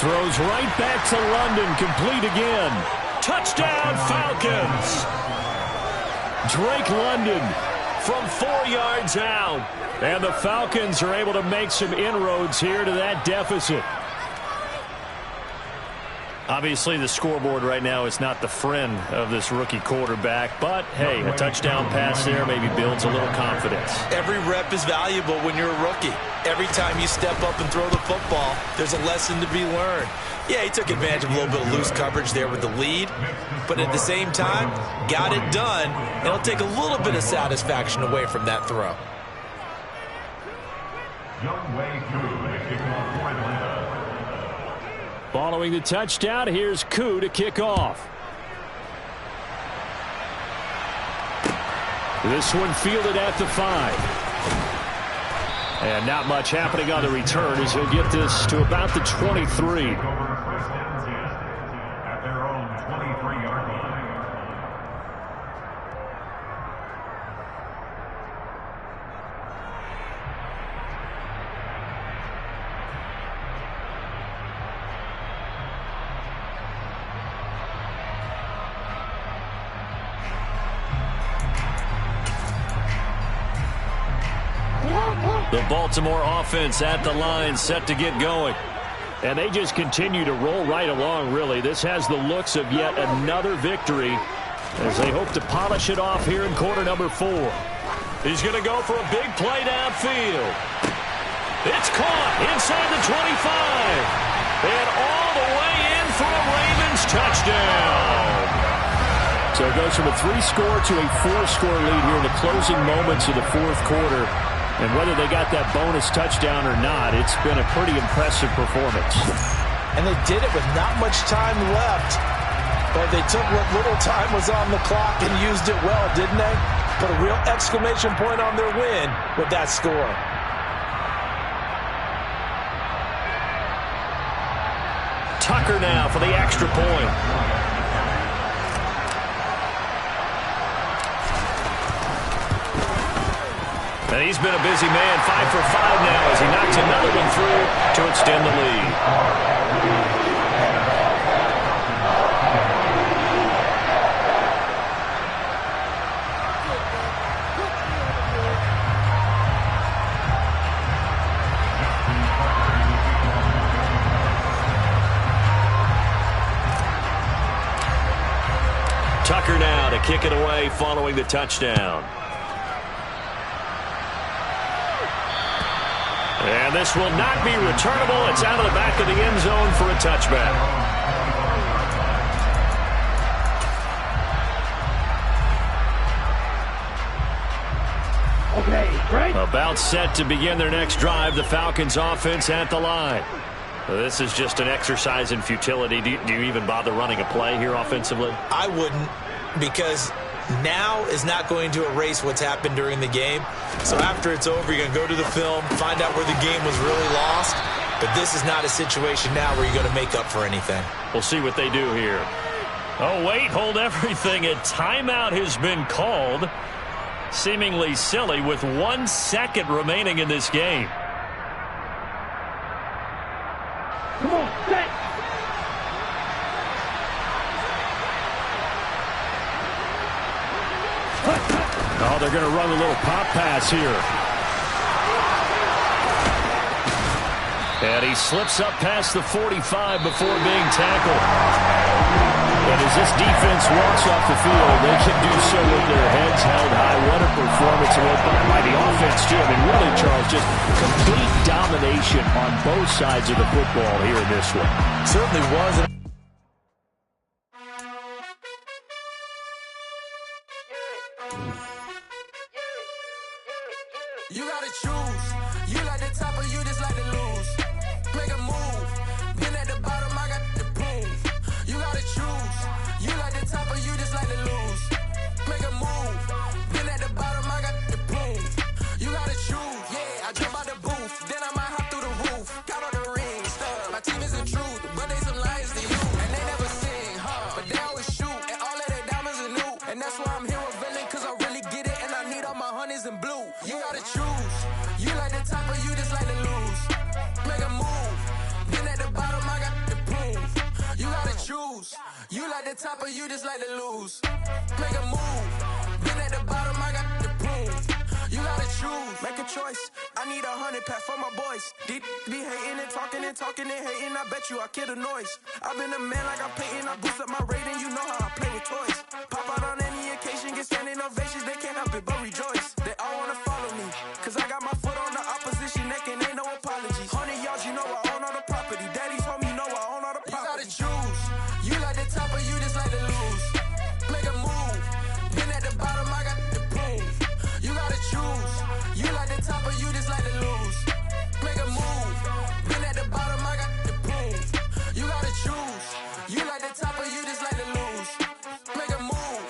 Throws right back to London, complete again. Touchdown, Falcons! Drake London from 4 yards out. And the Falcons are able to make some inroads here to that deficit. Obviously, the scoreboard right now is not the friend of this rookie quarterback. But, hey, a touchdown pass there maybe builds a little confidence. Every rep is valuable when you're a rookie. Every time you step up and throw the football, there's a lesson to be learned. Yeah, he took advantage of a little bit of loose coverage there with the lead. But at the same time, got it done. And it'll take a little bit of satisfaction away from that throw. Following the touchdown, here's Koo to kick off. This one fielded at the 5. And not much happening on the return as he'll get this to about the 23. The Baltimore offense at the line, set to get going. And they just continue to roll right along, really. This has the looks of yet another victory as they hope to polish it off here in quarter number 4. He's going to go for a big play downfield. It's caught inside the 25. And all the way in for a Ravens touchdown. So it goes from a 3-score to a 4-score lead here in the closing moments of the fourth quarter. And whether they got that bonus touchdown or not, it's been a pretty impressive performance. And they did it with not much time left. But they took what little time was on the clock and used it well, didn't they? Put a real exclamation point on their win with that score. Tucker now for the extra point. And he's been a busy man, 5 for 5 now as he knocks another one through to extend the lead. Tucker now to kick it away following the touchdown. And this will not be returnable. It's out of the back of the end zone for a touchback. Okay, right. About set to begin their next drive, the Falcons offense at the line. This is just an exercise in futility. Do you even bother running a play here offensively? I wouldn't, because now is not going to erase what's happened during the game. So after it's over, you're going to go to the film, find out where the game was really lost. But this is not a situation now where you're going to make up for anything. We'll see what they do here. Oh, wait, hold everything. A timeout has been called. Seemingly silly with 1 second remaining in this game. Come on, set. Oh, they're going to run a little pop pass here. And he slips up past the 45 before being tackled. And as this defense walks off the field, they can do so with their heads held high. What a performance by the offense, too. I mean, really, Charles, just complete domination on both sides of the football here in this one. Certainly was. You gotta choose. You like the top or you just like to lose. Make a move. Been at the bottom, I got the prove. You gotta choose. You like the top or you just like to lose. Make a move. Been at the bottom, I got the prove. You gotta choose. Yeah, I jump out the booth. Then I might hop through the roof. Got all the rings. My team is the truth, but they some liars to you. And they never sing, but they always shoot. And all of their diamonds are new. And that's why I'm here with villain, cause I really get it. And I need all my honeys in blue. You gotta choose. You like the top or you just like to lose. Make a move. Been at the bottom, I got the proof. You gotta choose. You like the top or you just like to lose. Make a move. Been at the bottom, I got the proof. You gotta choose. Make a choice. I need 100 pack for my boys. Deep be hating and talking and hating. I bet you I kill the noise. I've been a man like I'm painting. I boost up my rating. You know how I play with toys. Pop out on any occasion, get standing ovations. They can't help it but rejoice. They all wanna follow me, cause I got my foot on the opposition neck and ain't no apologies. 100 yards, you know I own all the property. Daddy's home, you know I own all the property. You gotta choose. You like the top or you just like to lose. Make a move. Been at the bottom, I got the proof. You gotta choose. You like the top or you just like to lose. Make a move. Been at the bottom, I got the proof. You gotta choose. You like the top or you just like to lose. Make a move.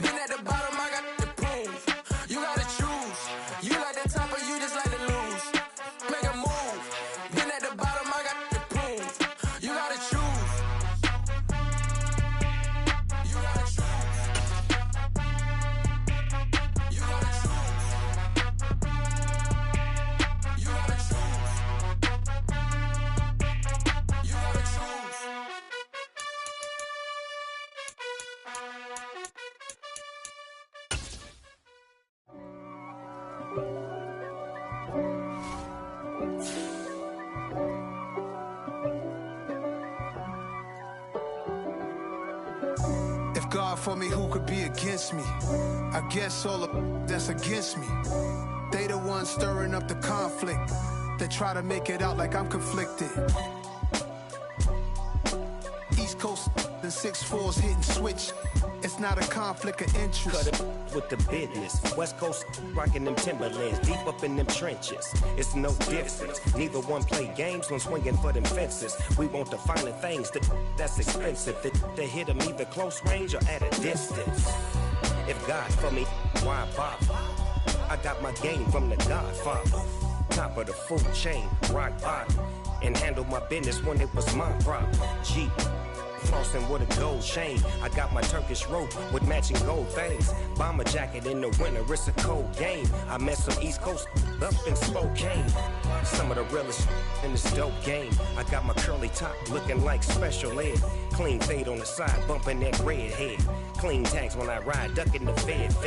Been at the bottom, I got the proof. You gotta choose. You like the top or you just like to lose. Make a move. Been at the bottom, I got the proof. You gotta choose. You gotta choose. You gotta choose. You gotta choose. You gotta choose. If God for me, who could be against me? I guess all of that's against me. They the ones stirring up the conflict. They try to make it out like I'm conflicted. East Coast and 6'4's hitting switch. It's not a conflict of interest. Cut it with the business. West Coast rocking them Timberlands, deep up in them trenches. It's no difference. Neither one play games when swinging for them fences. We want the finer things that's expensive. They hit them either close range or at a distance. If God for me, why bother? I got my game from the Godfather. Top of the food chain, rock bottom. And handle my business when it was my problem. Jeep. Flossing with a gold chain. I got my Turkish rope with matching gold things. Bomber jacket in the winter, it's a cold game. I met some East Coast up in Spokane. Some of the realest in this dope game. I got my curly top looking like special ed. Clean fade on the side, bumping that red head. Clean tags when I ride, ducking the feds.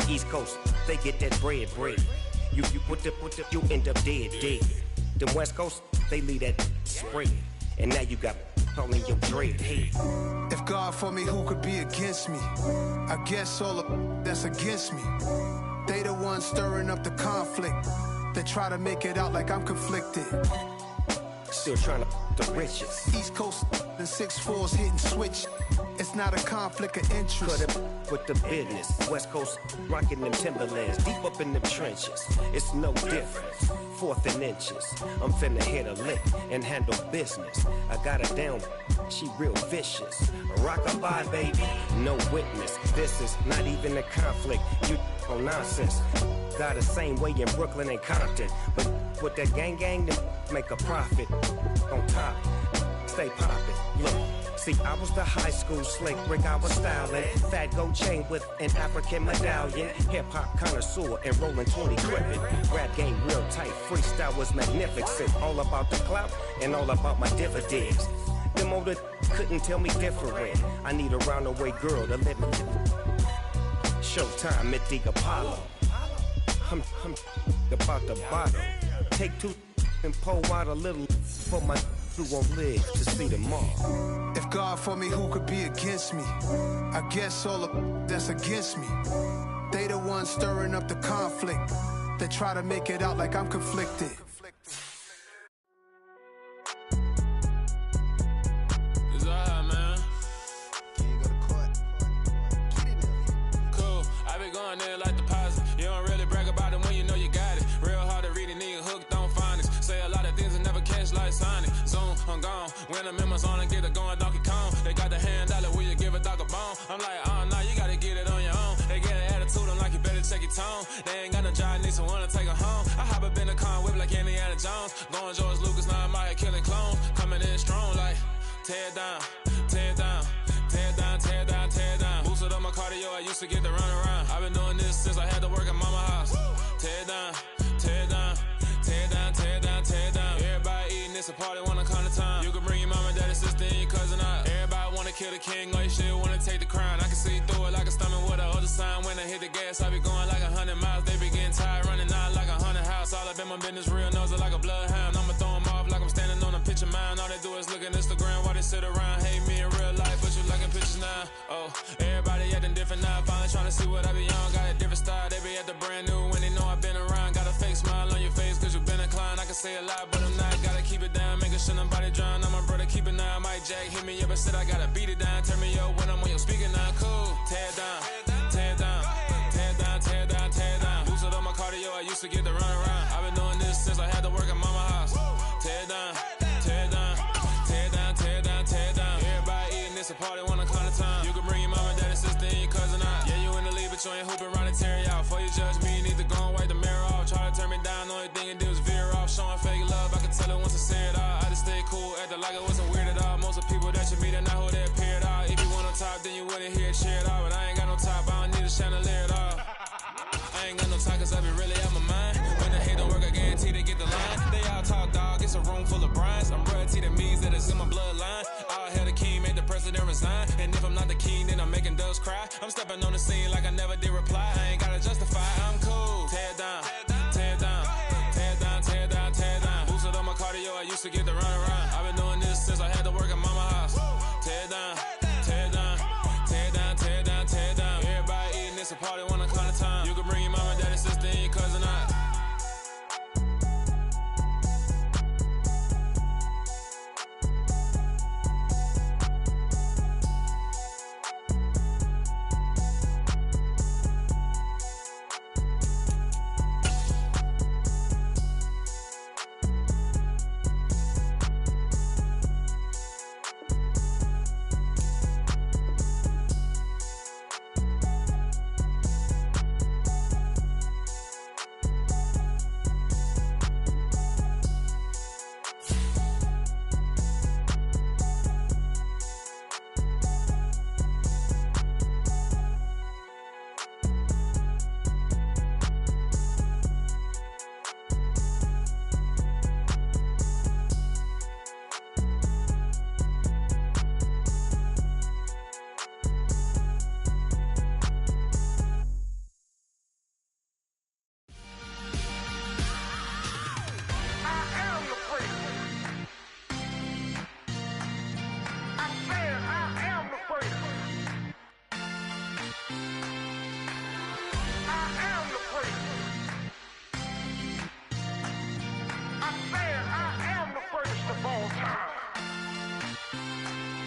East Coast, they get that bread. You put the, you end up dead. Them West Coast, they leave that spread. And now you got all in your dread head. If God for me, who could be against me? I guess all of that's against me. They the ones stirring up the conflict. They try to make it out like I'm conflicted. Still trying to the riches. East Coast and 6'4's hitting switch. It's not a conflict of interest. Cut it with the business. West Coast rocking them Timberlands, deep up in them trenches. It's no difference. 4th and inches. I'm finna hit a lick and handle business. I got her down, she real vicious. Rock-a-bye, baby, no witness. This is not even a conflict. You on nonsense. Got the same way in Brooklyn and Compton. But with that gang, then make a profit. On top, stay poppin'. Look. See, I was the high school slick Rick, I was styling. Fat gold chain with an African medallion. Hip-hop connoisseur and rolling 20 gripping. Rap game real tight, freestyle was magnificent. All about the clout and all about my dividends. Them older couldn't tell me different. I need a roundaway girl to let me. Showtime at the Apollo. I'm about the bottle. Take 2 and pour out a little for my who won't live to see tomorrow. If God for me, who could be against me? I guess all the that's against me. They the ones stirring up the conflict. They try to make it out like I'm conflicted. It's alright, man. Cool, I be going there like deposit. You don't really brag about it when you know you got it. Real hard to read a nigga hooked on phonics. Say a lot of things and never catch like Sonic. Zoom, I'm gone. When I'm in my zone and get it going Donkey Kong. They got the hand dollar, will you give a dog a bone? I'm like, oh no, you gotta get it on your own. They get an attitude, I'm like, you better check your tone. They ain't got no job, need someone to take her home. I hop up in the car, whip like Indiana Jones. Going George Lucas, now I'm out here killing clones. Coming in strong like, tear down, tear down, tear down, tear down, tear down. Boosted up my cardio, I used to get to run around. I've been doing this since I had to work at mama house. Tear down, tear down, tear down, tear down, tear down. Everybody eating, it's a party, wanna come to time. You can bring your mama, daddy, sister, and your cousin out. Everybody wanna kill the king, or you shit wanna take the crown. I can see through it like a stomach with a other sign. When I hit the gas, I be going like 100 miles. They be getting tired, running out like 100 house. All up in my business, real nose like a bloodhound. I'ma throw them off like I'm standing on a picture mine. All they do is look at Instagram while they sit around. Hate me in real life, but you liking pictures now. Oh, everybody acting different now. Finally trying to see what I be on. Got a different style, they be at the brand new when they know I've been around. Got a fake smile on your face cause you been inclined. I can say a lot, but I'm not. Gotta keep it down, making sure nobody drown. I'm a brother, keep it now. Mike Jack hit me up and said I gotta beat it down. Turn me up when I'm on your speaker now. Cool, tear down, tear down, tear down, tear down, tear down. Boosted up my cardio, I used to get to run around. I've been doing this since I had to work at mama house. Tear down, tear down, tear down, tear down, tear down. Everybody eating, it's a party, wanna come to time. You can bring your mama, daddy, sister, and your cousin out. Yeah, you in the league, but you ain't hooping around and tear you out. Before you judge me, you need to go and wipe the mirror off. Try to turn me down, the only thing you do is veer off. Showing fake love, I can tell it once I say it all. I just stay cool, acting like it wasn't weird at all. Most of the people that you meet are not who they appear at all. If you want on top, then you wouldn't hear it cheer at all. But I ain't got no top, I don't need a chandelier at all. I ain't got no time cause I be really out my mind. When the hate don't work, I guarantee they get the line. They all talk dog, it's a room full of brinds. I'm royalty, that means that it's in my bloodline. All hell the king, made the president resign. And if I'm not the king, then I'm making doves cry. I'm stepping on the scene like I never did reply. I ain't gotta justify, I'm cool. Tear down, tear down, tear down, tear down, tear down. Boosted up my cardio, I used to get to run around. I've been doing this since I had to work at mama house. Tear down, tear down, tear down, tear down, tear down. Everybody eating, it's a party, wanna come to time. You can bring your mama, daddy, sister, and your cousin out.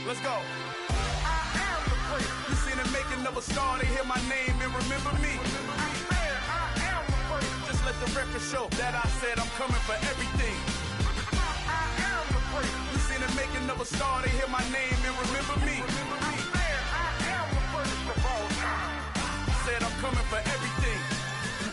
Let's go. I am the great. You seen the making of a star, they hear my name and remember me. I am the great. Just let the record show that I said I'm coming for everything. I am the great. You seen the making of a star, they hear my name and remember me. I am the greatest of all time. Said I'm coming for everything.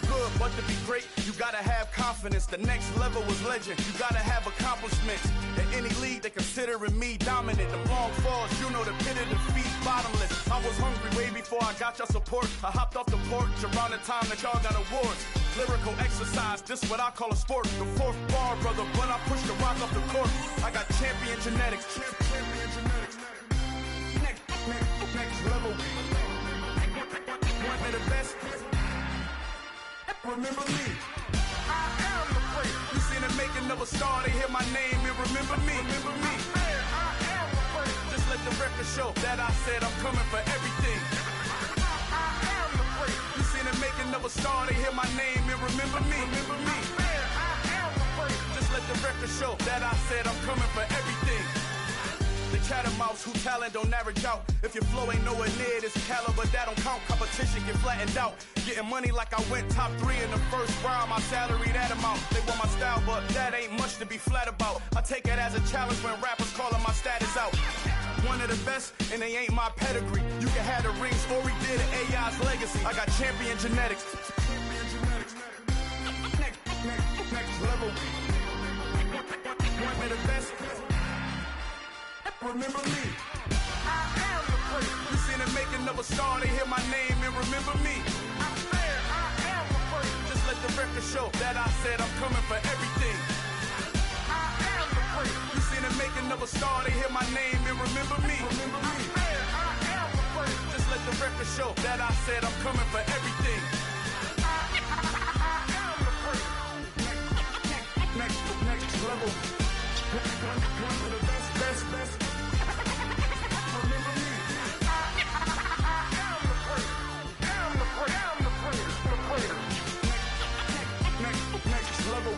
Good, but to be great, you gotta have confidence. The next level was legend. You gotta have accomplishments. In any league, they considering me dominant. The long falls, you know the pit of defeat, bottomless. I was hungry way before I got your support. I hopped off the porch around the time that y'all got awards. Lyrical exercise, this what I call a sport. The fourth bar, brother, when I push the rock off the court. I got champion genetics. Champion genetics. Next level. One of the best. Remember me. I am the great. You seen the making of a star, they hear my name and remember me. Remember me. said I'm coming for everything. I am the freak. You seen the making of a star, they hear my name and remember me. I am the freak. Just let the record show that I said I'm coming for everything. The catamounts who talent don't average out. If your flow ain't nowhere near this caliber, that don't count. Competition get flattened out. Getting money like I went top 3 in the first round. My salary that amount. They want my style, but that ain't much to be flat about. I take it as a challenge when rappers calling my status out. One of the best, and they ain't my pedigree. You can have the rings, or we did it, AI's legacy. I got champion genetics. Next level. One of the best. Remember me. I am the freak. You seen the making of a star, they hear my name and remember me. I am the freak. Just let the record show that I said I'm coming for everything. I am the freak. You seen the making of a star, they hear my name and remember me. I am the freak. Just let the record show that I said I'm coming for everything. I am the freak. Next level. One of the best. Remember me. I am the freak. I'm the freak. Next level.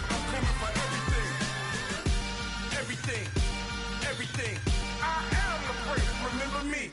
I'm coming for everything. I am the freak. Remember me.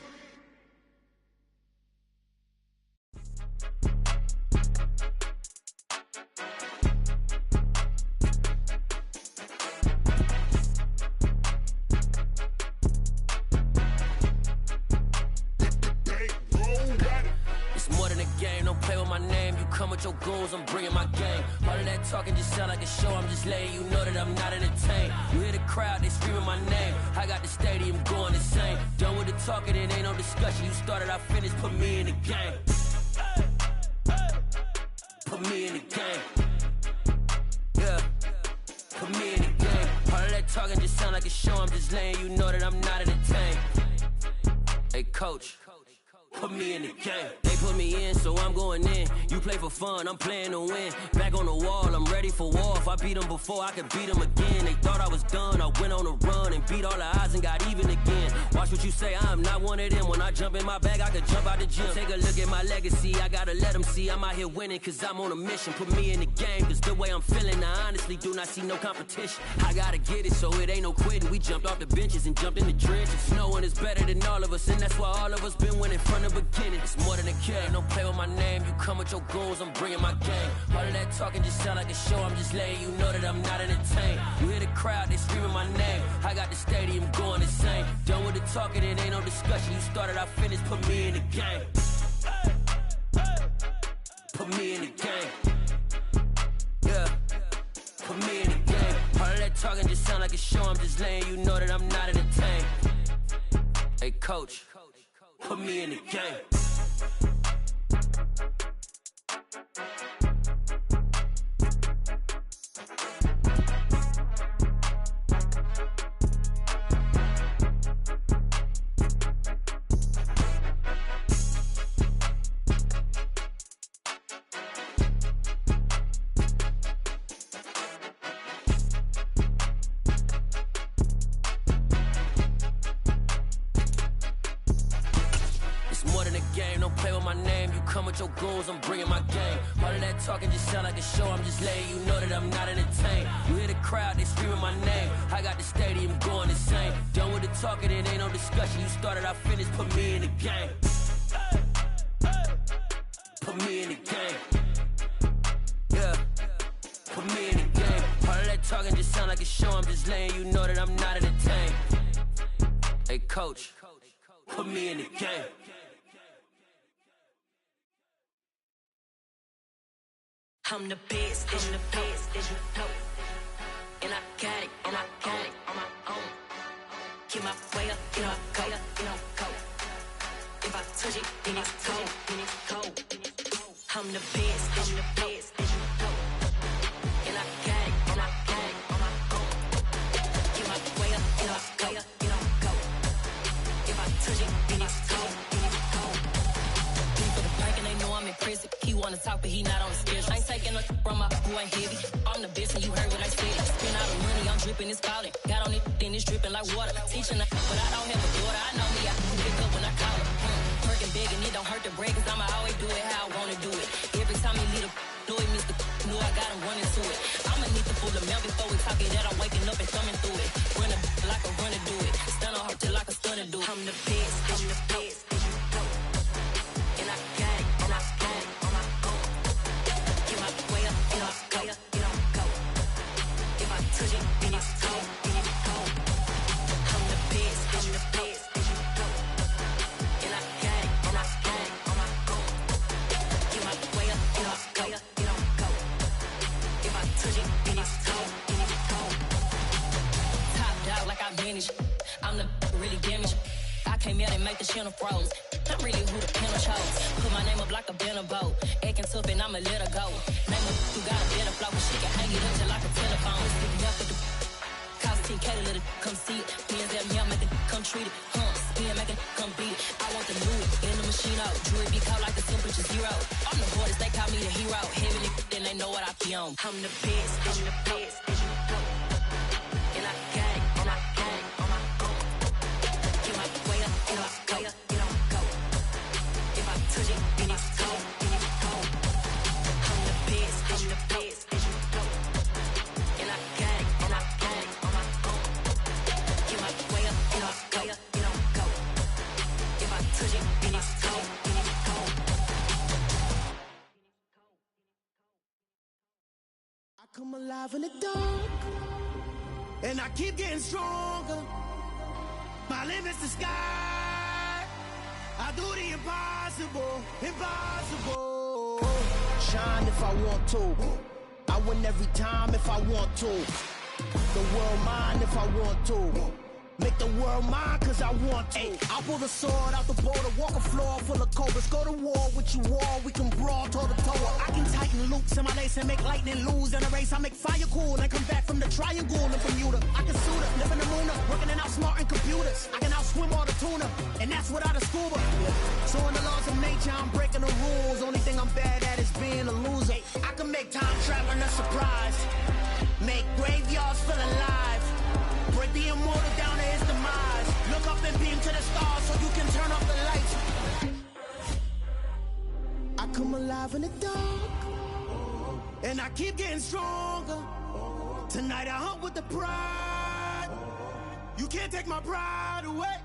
Come with your goons, I'm bringing my game. All of that talking just sound like a show. I'm just letting you know that I'm not entertained. You hear the crowd, they screaming my name. I got the stadium going insane. Done with the talking, it ain't no discussion. You started, I finished, put me in the game. Put me in the game. Yeah, put me in the game. All of that talking just sound like a show. I'm just letting you know that I'm not entertained. Hey, coach. Put me in the game. They put me in, so I'm going in. You play for fun, I'm playing to win. Back on the wall, I'm ready for war. If I beat them before, I could beat them again. They thought I was done, I went on a run and beat all the odds and got even again. Watch what you say, I'm not one of them. When I jump in my bag, I could jump out the gym. Take a look at my legacy, I gotta let them see I'm out here winning, cause I'm on a mission. Put me in the game, cause the way I'm feeling, I honestly do not see no competition. I gotta get it, so it ain't no quitting. We jumped off the benches and jumped in the trenches. No one is better than all of us, and that's why all of us been winning from the beginning. It's more than a game, don't play with my name. You come with your goons, I'm bringing my game. All of that talking just sound like a show. I'm just letting you know that I'm not entertained. You hear the crowd, they screaming my name. I got the stadium going insane. Done with the talking, it ain't no discussion. You started, I finished, put me in the game. Put me in the game. Yeah, put me in the game. All of that talking just sound like a show. I'm just letting you know that I'm not entertained. Hey, coach, put me in the game. Your goons, I'm bringing my game. All of that talking just sound like a show. I'm just letting you know that I'm not entertained. You hear the crowd, they screaming my name. I got the stadium going insane. Done with the talking, it ain't no discussion. You started, I finished, put me in the game. Put me in the game. Yeah, put me in the game. All of that talking just sound like a show. I'm just letting you know that I'm not entertained. Hey, coach, put me in the game. I'm the best, and the best, as you know. And I got it, and I got it on my own. Get my way up, get my go, go. If I touch it, then it's cold, I'm the best, and the best, as you know. And I got it, and I got it on my own. Get my way up, get my go. If I touch it, then it's cold, For the bank and they know I'm in prison. He wanna talk, but he not on the schedule. I ain't taking no from my who ain't heavy. I'm the best and you heard what I said. Spend all the money, I'm dripping and it's calling. Got on it, then it's dripping like water. Teaching her, but I don't have a daughter. I know me, I can pick up when I call her. Working big and it don't hurt to break, cause I'ma always do it how I wanna do it. Every time he lead a do it, Mr. Knew I got him running to it. I'ma need to pull the mail before we talk it that I'm waking up and thumbing through it. Run a like a runner do it. Stun on her till like a stunner do it. I'm the best, I'm the best. And I got it, and I got it on my own. Get my way up, get off, go, get off, go. If I touch it, then it's cold, then it's cold. I'm the best, I'm the best. And I got it, and I got it on my own. Get my way up, get off, go, get off, go. If I touch it, then it's cold, then it's cold. Top dog like I manage. I'm the really damaged. I came out and make the channel froze. I'm really who the panel chose. Put my name up like a banner boat. Acting tough and I'ma let her go. Name her who got a better flow, but she can hang it up just like a telephone. Stick me up with the cause 10K to let it come see it. Me and them young make it come treat it. Spin make it come beat it. I want the new in the machine out. Jewelry be cold like the temperature zero. I'm the hardest, they call me the hero. Heavily, then they know what I be on. I'm the best, I'm the best. And I got it, and I got it on my own. Get my way up, get off, go, get off, go. If I touch it, then it's cold, then it's cold. I'm the best, I'm the best. And I got it, and I got it on my own. Get my way up, get off, go, get off, go. If I touch it, then it's cold, then it's cold. I come alive in the dark, and I keep getting stronger. My limit's the sky. I do the impossible, impossible. Shine if I want to. I win every time if I want to. The world mine if I want to. Make the world mine cause I want to. I'll pull the sword out the border, walk a floor full of cobras. Go to war with you all, we can brawl toe to toe. I can tighten loops in my lace and make lightning lose in a race. I make fire cool and come back from the triangle in Bermuda. I can suit up, live in the moon, working and outsmarting computers. I can outswim all the tuna, and that's without a scuba. So in the laws of nature, I'm breaking the rules. Only thing I'm bad at is being a loser. I can make time traveling a surprise. Make graveyards feel alive. Break the immortal down to his demise. Look up and beam to the stars so you can turn off the lights. I come alive in the dark, and I keep getting stronger. Tonight I hunt with the pride. You can't take my pride away.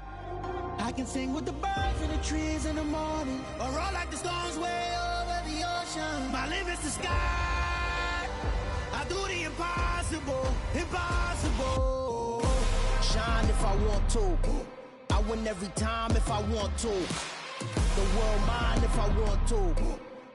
I can sing with the birds in the trees in the morning, or roll like the storms way over the ocean. My limit's the sky. I do the impossible, impossible. Shine if I want to. I win every time if I want to. The world mine if I want to.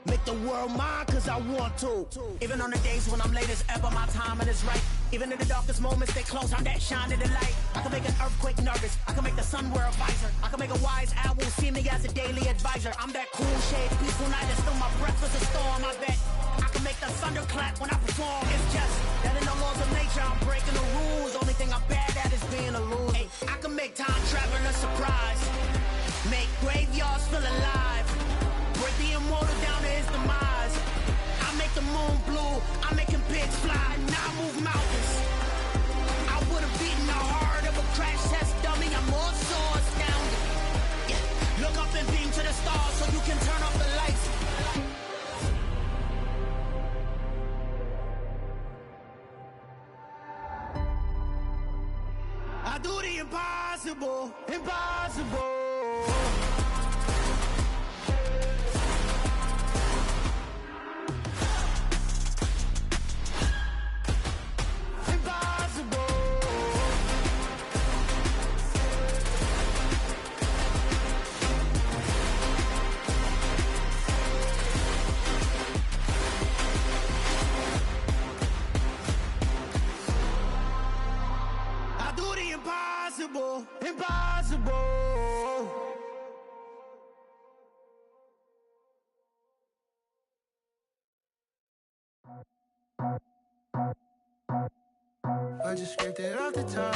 Make the world mine cause I want to. Even on the days when I'm late as ever, my timing is right. Even in the darkest moments, stay close, I'm that shine of the light. I can make an earthquake nervous, I can make the sun wear a visor. I can make a wise owl see me as a daily advisor. I'm that cool shade, peaceful night, and still my breath is a storm, I bet. I can make the thunder clap when I perform. It's just that in the laws of nature, I'm breaking the rules. Only thing I'm bad at is being a loser. I can make time traveling a surprise. Make graveyards feel alive. Break the immortal down to his demise. I make the moon blue, I'm making pigs fly. Now I move mountains. I would've beaten the heart of a crash test dummy. I'm more so astounded. Yeah. Look up and beam to the stars so you can turn off the lights. I do the impossible, impossible. Impossible, impossible. I just scraped it off the top,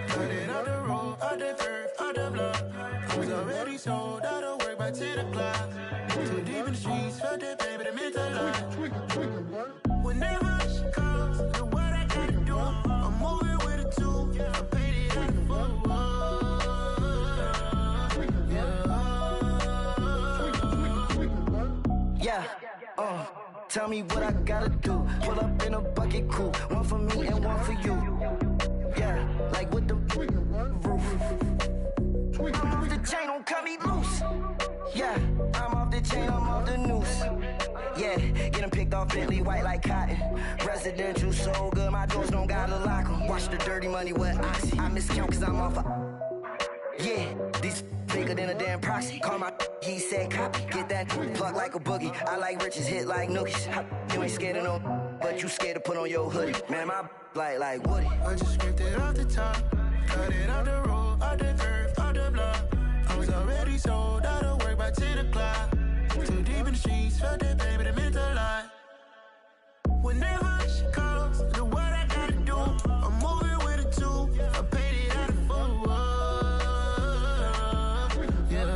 cut it out the road, out the dirt, out the block. Was already sold, out of work by 10 o'clock. Too deep in the streets, felt that baby, that meant a lot. Whenever she calls, do what I gotta do. I'm moving with a Tell me what I gotta do. Pull up in a bucket coupe. One for me and one for you. Yeah, like with the roof. I'm off the chain, don't cut me loose. Yeah, I'm off the chain, I'm off the noose. Yeah, getting picked off Bentley, white like cotton. Residential so good, my doors don't gotta lock 'em. Watch the dirty money with Oxy. I miscount cause I'm off yeah, these bigger than a damn proxy. Call my he said copy. Get that plug like a boogie. I like riches, hit like nookies. You ain't scared of no, but you scared to put on your hoodie. Man, my like Woody. I just scraped it off the top. Cut it off the road, off the curve, off the block. I was already sold out of work by 10 o'clock. Too deep in the streets, felt that baby, that meant a lot. Whenever she calls, do what I gotta do. I'm moving with a two. I paid it out of full. Yeah.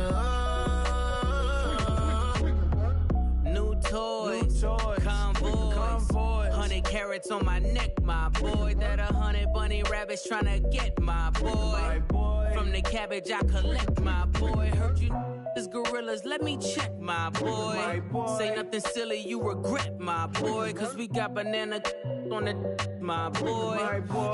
New toys, convoys, 100 carats on my neck, my boy. That 100 bunny rabbits tryna get my boy. From the cabbage I collect, my boy. Heard you is gorillas, let me check, my boy. Say nothing silly, you regret, my boy. Cause we got banana on the my boy.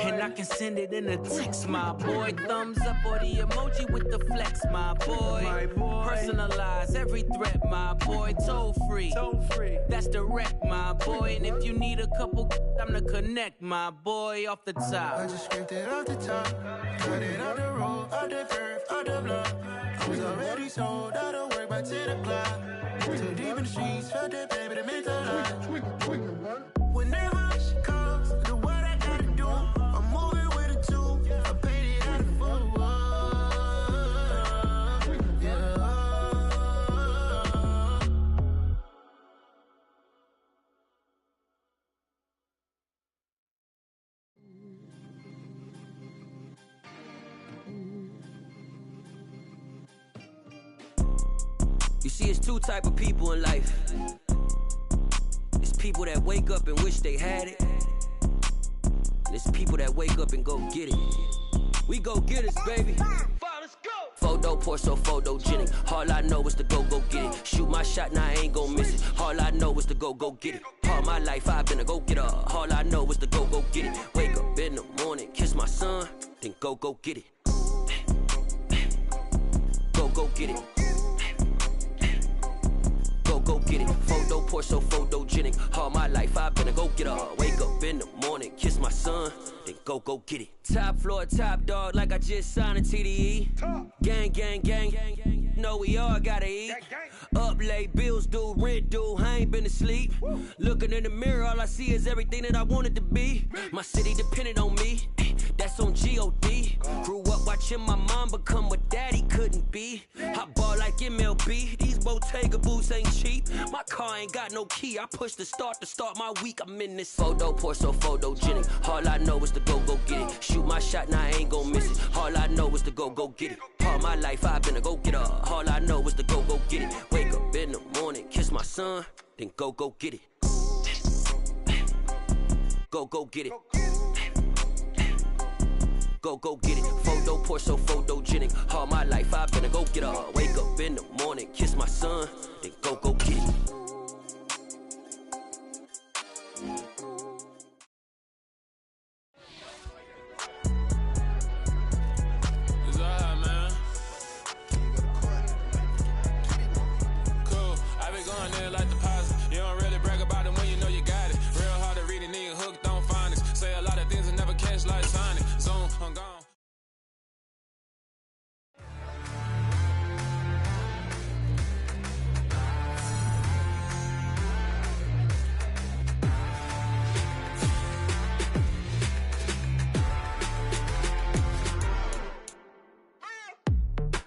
And I can send it in a text, my boy. Thumbs up or the emoji with the flex, my boy. Personalize every threat, my boy. Toll free, that's direct, my boy. And if you need a couple, I'm the connect, my boy. Off the top, I just scraped it off the top. Cut it off the road, off the curve, off the block. I was already sold out of work by 10 o'clock. Too deep in the streets, felt that baby, that meant a lot. Whenever she calls, do what I gotta do. I'm moving with a two. I paid it out of full. Yeah. you see, it's two type of people in life. It's people that wake up and wish they had it. And it's people that wake up and go get it. We go get it, baby. Photo pour so photogenic. All I know is to go get it. Shoot my shot, now I ain't gon' miss it. All I know is to go get it. All my life I've been a go-getter. All I know is to go get it. Wake up in the morning, kiss my son, then go get it. Go get it. Go get it. Photo pour so photogenic. All my life I've been a go-getter. Wake up in the morning, kiss my son, then go get it. Top floor, top dog, like I just signed a TDE. Gang. Know we all gotta eat. Up late, bills due, rent due, I ain't been asleep. Looking in the mirror, all I see is everything that I wanted to be. My city depended on me, that's on G.O.D. Grew up watching my mom become what daddy couldn't be. I ball like MLB, these Bottega boots ain't cheap. My car ain't got no key, I push the start to start my week. I'm in this photo pour so photogenic. All I know is to go get it. Shoot my shot, now I ain't gon' miss it. All I know is to go get it. All my life I've been a go-getter. All I know is to go get it. Wake up in the morning, kiss my son, then go get it. Go get it. Go get it. Photo pour so photogenic. All my life I've been a go-getter. Wake up in the morning, kiss my son, then go get it.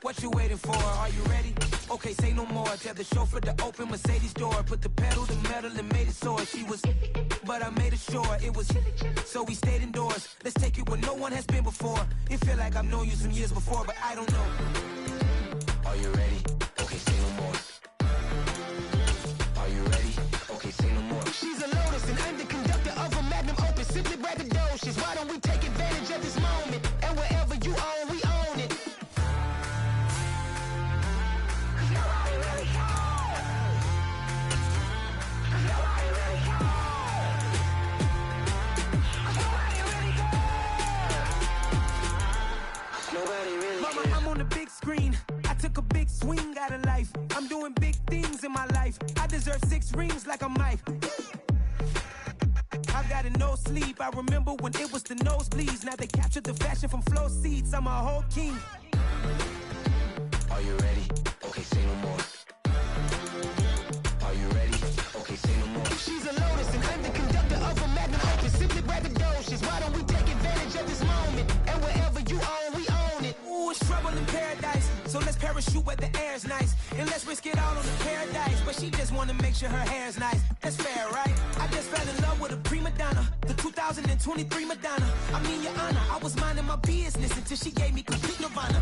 What you waiting for? Are you ready? Okay, say no more. Tell the chauffeur to open Mercedes door. Put the pedal to metal and made it soar. She was, but I made it sure it was. So we stayed indoors. Let's take it where no one has been before. It feel like I've known you some years before, but I don't know. Are you ready? Okay, say no more. Are you ready? Okay, say no more. She's a Lotus and I'm the conductor of a Magnum Opus. Simply braggadocious. Why don't we take advantage of this moment? And wherever you own, we own it. Nobody really cares. Nobody really screen. I took a big swing out of life. I'm doing big things in my life. I deserve 6 rings like a Mike. I got no sleep. I remember when it was the nosebleeds. Now they captured the fashion from flow seats. I'm a whole king. Are you ready? Okay, say no more. Are you ready? Okay, say no more. She's a lotus and I'm the conductor of a magnum opus. Simply braggadocious. Why don't we take advantage of this moment? And wherever you own, we own it. Ooh, it's trouble in paradise. So let's parachute where the air's nice. And let's risk it all on the paradise. But she just wanna make sure her hair's nice. That's fair, right? I just fell in love with a prima donna. The 2023 Madonna. I mean, your honor, I was minding my business until she gave me complete nirvana.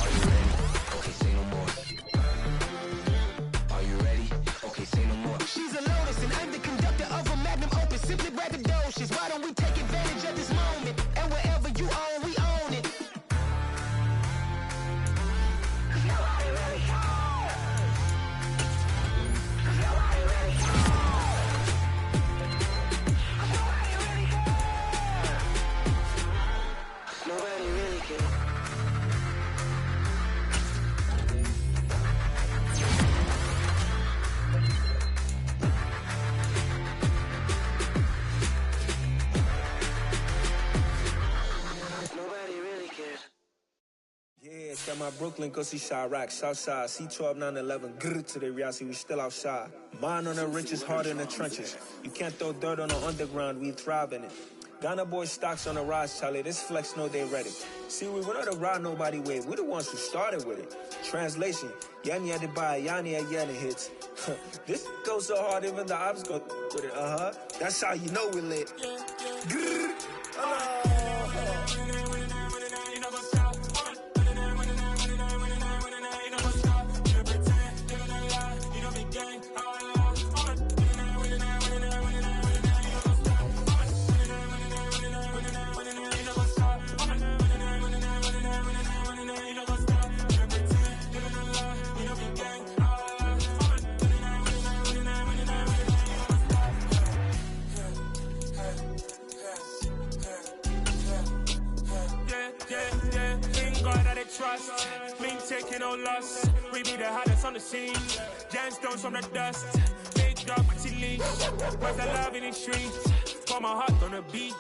Are you ready? Okay, say no more. Are you ready? Okay, say no more. She's a lotus and I'm the conductor of a magnum opus. Simply braggadocious. Why don't we take advantage of this moment? And wherever you own, we own it. Nobody really cares. Nobody really cares. Nobody really cares. Nobody really cares. Yeah, got my Brooklyn, go see Chirac, Southside, C12, 911, grrr to the reality, we still outside. Mine on the riches, hard in the trenches. You can't throw dirt on the underground, we thrive in it. Ghana boys stocks on the rise, Charlie, this flex know they ready. See, we went on the ride nobody with, we the ones who started with it. Translation, Yani had to buy, Yani had Yana hits. This goes so hard, even the ops go with it, That's how you know we lit. Grrr, trust, me taking no loss. We be the hottest on the scene. Gemstones from the dust. Big dog, pretty leash. Where's the love in the streets? Pour my heart on the beat.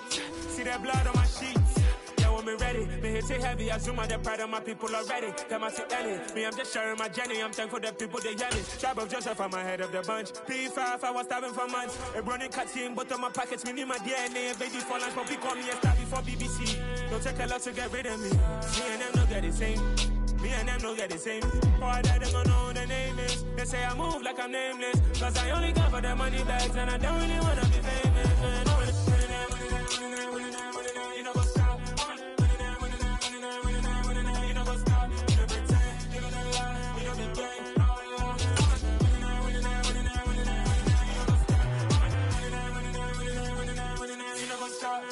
See that blood on my sheets. Yeah, when me ready, me hit it heavy. I zoom out the pride of my people already. Them I see Ellie. Me, I'm just sharing my journey. I'm thankful the people they hear me. Tribe of Joseph, I'm ahead of the bunch. P5, I was starving for months. A running cut in both of my pockets. Me need my DNA. Baby for lunch, but we call me a star before BBC. Don't take a lot to get rid of me. Me and them don't get the same. Me and them don't get the same. Boy, that them don't know who the name is. They say I move like I'm nameless. Cause I only got for the money bags. And I don't really wanna be famous, man. You know what's up? You know what's up? You know pretend. You know the lie. You know the game. You know what's up?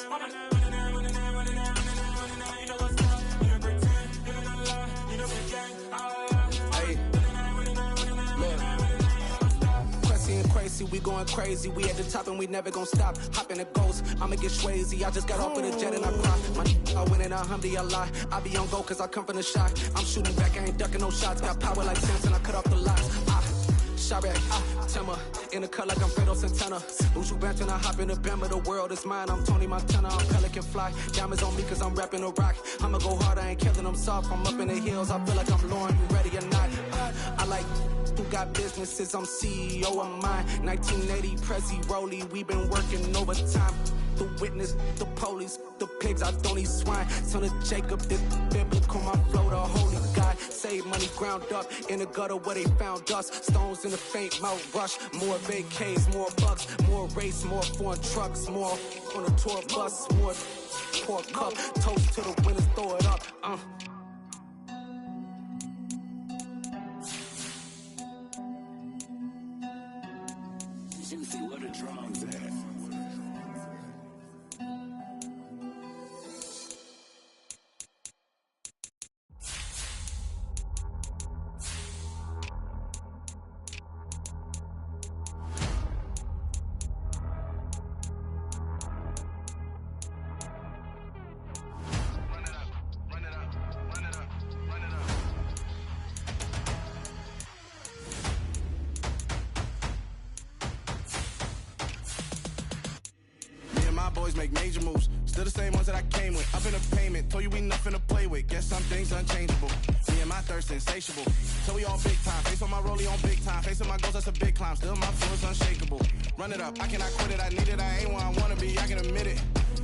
Crazy, we going crazy. We at the top and we never gonna stop. Hop in the ghost, I'ma get swayzy. I just got off with a jet and I cry. I win in a Humvee, I lie. I be on go cause I come from the shot. I'm shooting back, I ain't ducking no shots. Got power like Samson, I cut off the lots. Chirac, Timmer, in the cut like I'm Fredo Santana. Uju Banton, I hop in the Bama, the world is mine. I'm Tony Montana, I'm Pelican Fly. Diamonds on me cause I'm rapping a rock. I'ma go hard, I ain't killing them soft. I'm up in the hills, I feel like I'm Lauren, you ready or not? I like who got businesses, I'm CEO of mine. 1980 Prezi Rolly, we been working overtime. The witness, the police, the pigs, I don't eat swine. Son of Jacob, this biblical, my flow, the holy God. Save money ground up in the gutter where they found us. Stones in the faint mouth rush. More vacays, more bucks, more race, more foreign trucks, more on a tour bus, more pork cup. Toast to the winners, throw it up. Juicy, where the drums at? Run it up. boys make major moves. Still the same ones that I came with. Up in a payment, told you we nothing to play with. Guess some things unchangeable. Me and my thirst insatiable. So we all big time. Face on my rollie on big time. Facing my goals, that's a big climb. Still my flow is unshakable. Run it up, I cannot quit it. I need it, I ain't where I wanna be, I can admit it.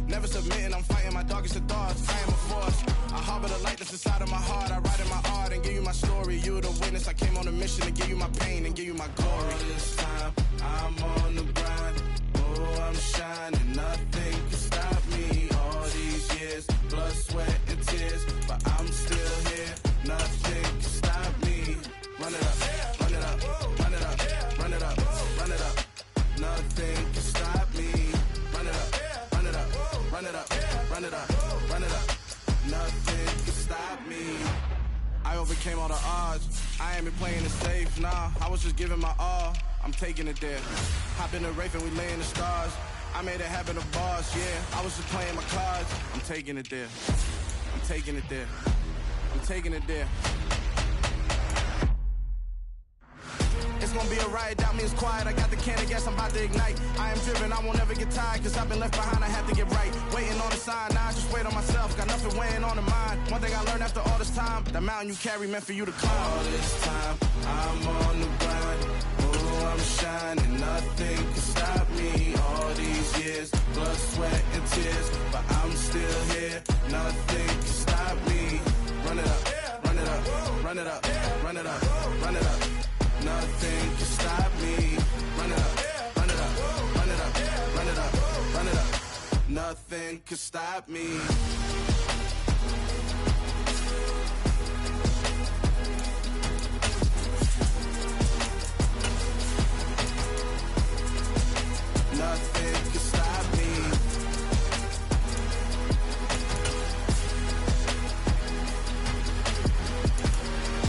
Never submitting, I'm fighting my darkest of thoughts. I am a force. I harbor the light that's inside of my heart. I write in my art and give you my story. You the witness. I came on a mission to give you my pain and give you my glory. All this time, I'm on the grind. Oh, I'm shining. Nothing can stop me. All these years, blood, sweat, and tears. But I'm still here. Nothing can stop me. Run it up, run it up, run it up, run it up, run it up. Nothing can stop me. Run it up, run it up, run it up, run it up, run it up. Nothing can stop me. I overcame all the odds. I ain't been playing it safe, nah. I was just giving my all. I'm taking it there. Hop in the Wraith and we lay in the stars. I made it happen to boss, yeah. I was just playing my cards. I'm taking it there. I'm taking it there. I'm taking it there. It's gonna be a riot, doubt me it's quiet. I got the can of gas, I'm about to ignite. I am driven, I won't ever get tired, cause I've been left behind, I have to get right. Waiting on the sign, now I just wait on myself. Got nothing weighing on the mind. One thing I learned after all this time, the mountain you carry meant for you to climb. All this time, I'm on the grind. Oh, I'm shining, nothing can stop me. All these years, blood, sweat, and tears. But I'm still here, nothing can stop me. Run it up, run it up, run it up, run it up, run it up. Nothing can stop me. Run it up, run it up, run it up, run it up, run it up. Nothing can stop me.